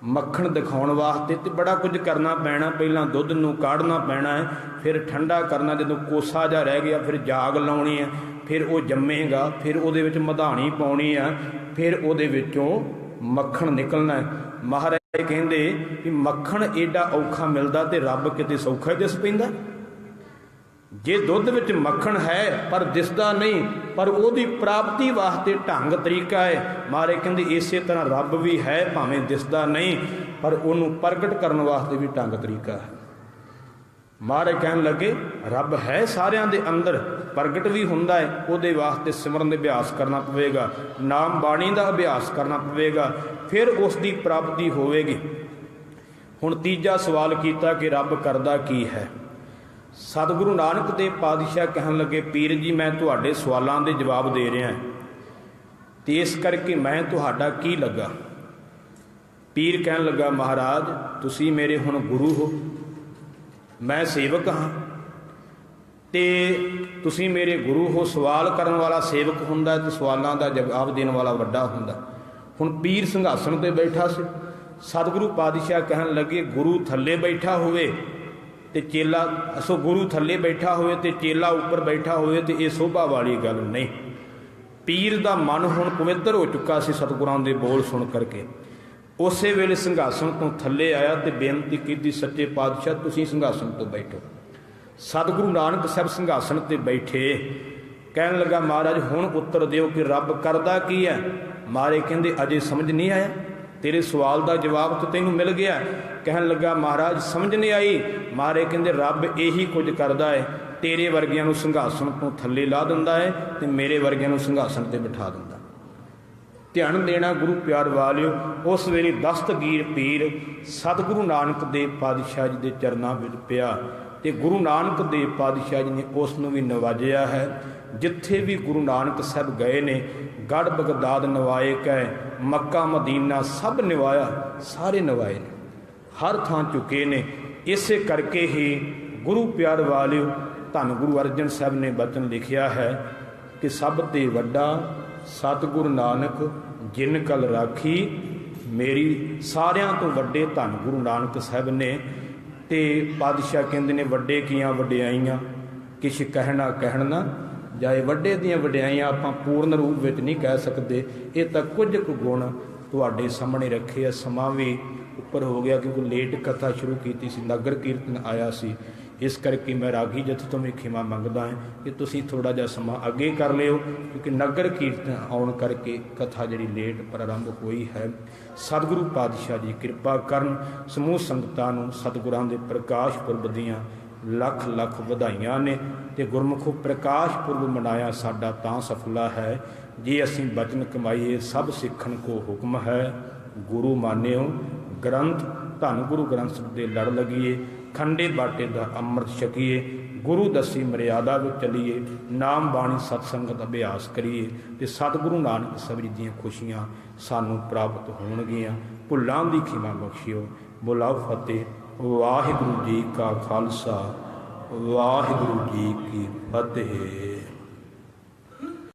ਮੱਖਣ ਦਿਖਾਉਣ ਵਾਸਤੇ ਤੇ ਬੜਾ ਕੁਝ ਕਰਨਾ ਪੈਣਾ। ਪਹਿਲਾਂ ਦੁੱਧ ਨੂੰ ਕਾੜਨਾ ਪੈਣਾ ਹੈ, ਫਿਰ ਠੰਡਾ ਕਰਨਾ, ਜਦੋਂ ਕੋਸਾ ਜਿਹਾ ਰਹਿ ਗਿਆ ਫਿਰ ਜਾਗ ਲਾਉਣੀ ਹੈ, ਫਿਰ ਉਹ ਜੰਮੇਗਾ, ਫਿਰ ਉਹਦੇ ਵਿੱਚ ਮਧਾਣੀ ਪਾਉਣੀ ਆ, ਫਿਰ ਉਹਦੇ ਵਿੱਚੋਂ ਮੱਖਣ ਨਿਕਲਣਾ ਹੈ। ਮਹਾਰਾਜ ਕਹਿੰਦੇ ਕਿ ਮੱਖਣ ਏਡਾ ਔਖਾ ਮਿਲਦਾ ਤੇ ਰੱਬ ਕਿਤੇ ਸੌਖਾ ਦਿਸ ਪੈਂਦਾ। ਜੇ ਦੁੱਧ ਵਿੱਚ ਮੱਖਣ ਹੈ ਪਰ ਦਿਸਦਾ ਨਹੀਂ, ਪਰ ਉਹਦੀ ਪ੍ਰਾਪਤੀ ਵਾਸਤੇ ਢੰਗ ਤਰੀਕਾ ਹੈ। ਮਹਾਰਾਜ ਕਹਿੰਦੇ ਇਸੇ ਤਰ੍ਹਾਂ ਰੱਬ ਵੀ ਹੈ, ਭਾਵੇਂ ਦਿਸਦਾ ਨਹੀਂ ਪਰ ਉਹਨੂੰ ਪ੍ਰਗਟ ਕਰਨ ਵਾਸਤੇ ਵੀ ਢੰਗ ਤਰੀਕਾ ਹੈ। ਮਹਾਰਾਜ ਕਹਿਣ ਲੱਗੇ ਰੱਬ ਹੈ ਸਾਰਿਆਂ ਦੇ ਅੰਦਰ, ਪ੍ਰਗਟ ਵੀ ਹੁੰਦਾ ਹੈ, ਉਹਦੇ ਵਾਸਤੇ ਸਿਮਰਨ ਦੇ ਅਭਿਆਸ ਕਰਨਾ ਪਵੇਗਾ, ਨਾਮ ਬਾਣੀ ਦਾ ਅਭਿਆਸ ਕਰਨਾ ਪਵੇਗਾ, ਫਿਰ ਉਸ ਦੀ ਪ੍ਰਾਪਤੀ ਹੋਵੇਗੀ। ਹੁਣ ਤੀਜਾ ਸਵਾਲ ਕੀਤਾ ਕਿ ਰੱਬ ਕਰਦਾ ਕੀ ਹੈ। ਸਤਿਗੁਰੂ ਨਾਨਕ ਦੇਵ ਪਾਤਸ਼ਾਹ ਕਹਿਣ ਲੱਗੇ ਪੀਰ ਜੀ ਮੈਂ ਤੁਹਾਡੇ ਸਵਾਲਾਂ ਦੇ ਜਵਾਬ ਦੇ ਰਿਹਾ ਤੇ ਇਸ ਕਰਕੇ ਮੈਂ ਤੁਹਾਡਾ ਕੀ ਲੱਗਾ। ਪੀਰ ਕਹਿਣ ਲੱਗਾ ਮਹਾਰਾਜ ਤੁਸੀਂ ਮੇਰੇ ਹੁਣ ਗੁਰੂ ਹੋ, ਮੈਂ ਸੇਵਕ ਹਾਂ ਤੇ ਤੁਸੀਂ ਮੇਰੇ ਗੁਰੂ ਹੋ। ਸਵਾਲ ਕਰਨ ਵਾਲਾ ਸੇਵਕ ਹੁੰਦਾ ਤੇ ਸਵਾਲਾਂ ਦਾ ਜਵਾਬ ਦੇਣ ਵਾਲਾ ਵੱਡਾ ਹੁੰਦਾ। ਹੁਣ ਪੀਰ ਸਿੰਘਾਸਣ ਤੇ ਬੈਠਾ ਸੀ। ਸਤਿਗੁਰੂ ਪਾਤਸ਼ਾਹ ਕਹਿਣ ਲੱਗੇ ਗੁਰੂ ਥੱਲੇ ਬੈਠਾ ਹੋਵੇ ਤੇ ਚੇਲਾ, ਸੋ ਗੁਰੂ ਥੱਲੇ ਬੈਠਾ ਹੋਵੇ ਤੇ ਚੇਲਾ ਉੱਪਰ ਬੈਠਾ ਹੋਵੇ ਤੇ ਇਹ ਸੋਭਾ ਵਾਲੀ ਗੱਲ ਨਹੀਂ। ਪੀਰ ਦਾ ਮਨ ਹੁਣ ਪਵਿੱਤਰ ਹੋ ਚੁੱਕਾ ਸੀ ਸਤਿਗੁਰਾਂ ਦੇ ਬੋਲ ਸੁਣ ਕਰਕੇ। ਉਸੇ ਵੇਲੇ ਸਿੰਘਾਸਣ ਤੋਂ ਥੱਲੇ ਆਇਆ ਤੇ ਬੇਨਤੀ ਕੀਤੀ ਸੱਚੇ ਪਾਤਸ਼ਾਹ ਤੁਸੀਂ ਸਿੰਘਾਸਣ ਤੋਂ ਬੈਠੋ। ਸਤਿਗੁਰੂ ਨਾਨਕ ਸਾਹਿਬ ਸਿੰਘਾਸਣ ਤੇ ਬੈਠੇ। ਕਹਿਣ ਲੱਗਾ ਮਹਾਰਾਜ ਹੁਣ ਉੱਤਰ ਦਿਓ ਕਿ ਰੱਬ ਕਰਦਾ ਕੀ ਹੈ। ਮਹਾਰਾਜ ਕਹਿੰਦੇ ਅਜੇ ਸਮਝ ਨਹੀਂ ਆਇਆ, ਤੇਰੇ ਸਵਾਲ ਦਾ ਜਵਾਬ ਤਾਂ ਤੈਨੂੰ ਮਿਲ ਗਿਆ। ਕਹਿਣ ਲੱਗਾ ਮਹਾਰਾਜ ਸਮਝ ਨਹੀਂ ਆਈ। ਮਹਾਰਾਜ ਕਹਿੰਦੇ ਰੱਬ ਇਹੀ ਕੁਝ ਕਰਦਾ ਹੈ, ਤੇਰੇ ਵਰਗਿਆਂ ਨੂੰ ਸਿੰਘਾਸਣ ਤੋਂ ਥੱਲੇ ਲਾ ਦਿੰਦਾ ਹੈ ਤੇ ਮੇਰੇ ਵਰਗਿਆਂ ਨੂੰ ਸਿੰਘਾਸਣ ਤੇ ਬਿਠਾ ਦਿੰਦਾ। ਧਿਆਨ ਦੇਣਾ ਗੁਰੂ ਪਿਆਰ ਵਾਲਿਓ। ਉਸ ਵੇਲੇ ਦਸਤਗੀਰ ਪੀਰ ਸਤਿਗੁਰੂ ਨਾਨਕ ਦੇਵ ਪਾਤਸ਼ਾਹ ਜੀ ਦੇ ਚਰਨਾਂ ਵਿੱਚ ਪਿਆ ਤੇ ਗੁਰੂ ਨਾਨਕ ਦੇਵ ਪਾਤਸ਼ਾਹ ਜੀ ਨੇ ਉਸ ਨੂੰ ਵੀ ਨਵਾਜਿਆ ਹੈ। ਜਿੱਥੇ ਵੀ ਗੁਰੂ ਨਾਨਕ ਸਾਹਿਬ ਗਏ ਨੇ, ਗੜ੍ਹ ਬਗਦਾਦ ਨਵਾਏ ਕੈ, ਮੱਕਾ ਮਦੀਨਾ ਸਭ ਨਿਵਾਇਆ, ਸਾਰੇ ਨਵਾਏ ਨੇ, ਹਰ ਥਾਂ ਚੁੱਕੇ ਨੇ। ਇਸੇ ਕਰਕੇ ਹੀ ਗੁਰੂ ਪਿਆਰ ਵਾਲਿਓ ਧੰਨ ਗੁਰੂ ਅਰਜਨ ਸਾਹਿਬ ਨੇ ਬਚਨ ਲਿਖਿਆ ਹੈ ਕਿ ਸਭ ਤੇ ਵੱਡਾ ਸਤਿਗੁਰੂ ਨਾਨਕ ਜਿਨ ਕਲ ਰਾਖੀ ਮੇਰੀ। ਸਾਰਿਆਂ ਤੋਂ ਵੱਡੇ ਧੰਨ ਗੁਰੂ ਨਾਨਕ ਸਾਹਿਬ ਨੇ। ਤੇ ਪਾਤਸ਼ਾਹ ਕਹਿੰਦੇ ਨੇ ਵੱਡੇ ਕੀਆਂ ਵਡਿਆਈਆਂ ਕਿਛ ਕਹਿਣਾ ਕਹਿਣ ਨਾ ਜਾਏ। ਵੱਡੇ ਦੀਆਂ ਵਡਿਆਈਆਂ ਆਪਾਂ ਪੂਰਨ ਰੂਪ ਵਿੱਚ ਨਹੀਂ ਕਹਿ ਸਕਦੇ। ਇਹ ਤਾਂ ਕੁਝ ਕੁ ਗੁਣ ਤੁਹਾਡੇ ਸਾਹਮਣੇ ਰੱਖੇ ਆ। ਸਮਾਂ ਵੀ ਉੱਪਰ ਹੋ ਗਿਆ ਕਿਉਂਕਿ ਲੇਟ ਕਥਾ ਸ਼ੁਰੂ ਕੀਤੀ ਸੀ, ਨਗਰ ਕੀਰਤਨ ਆਇਆ ਸੀ। ਇਸ ਕਰਕੇ ਮੈਂ ਰਾਗੀ ਜਥੇ ਤੋਂ ਵੀ ਖਿਮਾ ਮੰਗਦਾ ਹਾਂ ਕਿ ਤੁਸੀਂ ਥੋੜ੍ਹਾ ਜਿਹਾ ਸਮਾਂ ਅੱਗੇ ਕਰ ਲਿਓ ਕਿਉਂਕਿ ਨਗਰ ਕੀਰਤਨ ਆਉਣ ਕਰਕੇ ਕਥਾ ਜਿਹੜੀ ਲੇਟ ਪ੍ਰਾਰੰਭ ਹੋਈ ਹੈ। ਸਤਿਗੁਰੂ ਪਾਤਸ਼ਾਹ ਜੀ ਕਿਰਪਾ ਕਰਨ। ਸਮੂਹ ਸੰਗਤਾਂ ਨੂੰ ਸਤਿਗੁਰਾਂ ਦੇ ਪ੍ਰਕਾਸ਼ ਪੁਰਬ ਦੀਆਂ ਲੱਖ ਲੱਖ ਵਧਾਈਆਂ ਨੇ। ਤੇ ਗੁਰਮੁਖੋ ਪ੍ਰਕਾਸ਼ ਪੁਰਬ ਮਨਾਇਆ ਸਾਡਾ ਤਾਂ ਸਫਲਾ ਹੈ ਜੇ ਅਸੀਂ ਬਚਨ ਕਮਾਈਏ। ਸਭ ਸਿੱਖਣ ਕੋ ਹੁਕਮ ਹੈ ਗੁਰੂ ਮਾਨਿਓ ਗ੍ਰੰਥ। ਧੰਨ ਗੁਰੂ ਗ੍ਰੰਥ ਸਾਹਿਬ ਦੇ ਲੜ ਲੱਗੀਏ, ਖੰਡੇ ਬਾਟੇ ਦਾ ਅੰਮ੍ਰਿਤ ਛਕੀਏ, ਗੁਰੂ ਦੱਸੀ ਮਰਿਆਦਾ ਵਿੱਚ ਚੱਲੀਏ, ਨਾਮ ਬਾਣੀ ਸਤਸੰਗਤ ਅਭਿਆਸ ਕਰੀਏ ਤੇ ਸਤਿਗੁਰੂ ਨਾਨਕ ਸਾਹਿਬ ਜੀ ਦੀਆਂ ਖੁਸ਼ੀਆਂ ਸਾਨੂੰ ਪ੍ਰਾਪਤ ਹੋਣਗੀਆਂ। ਭੁੱਲਾਂ ਦੀ ਖਿਮਾ ਬਖਸ਼ਿਓ। ਬੁਲਾਓ ਫਤਿਹ। ਵਾਹਿਗੁਰੂ ਜੀ ਕਾ ਖਾਲਸਾ, ਵਾਹਿਗੁਰੂ ਜੀ ਕੀ ਫਤਿਹ।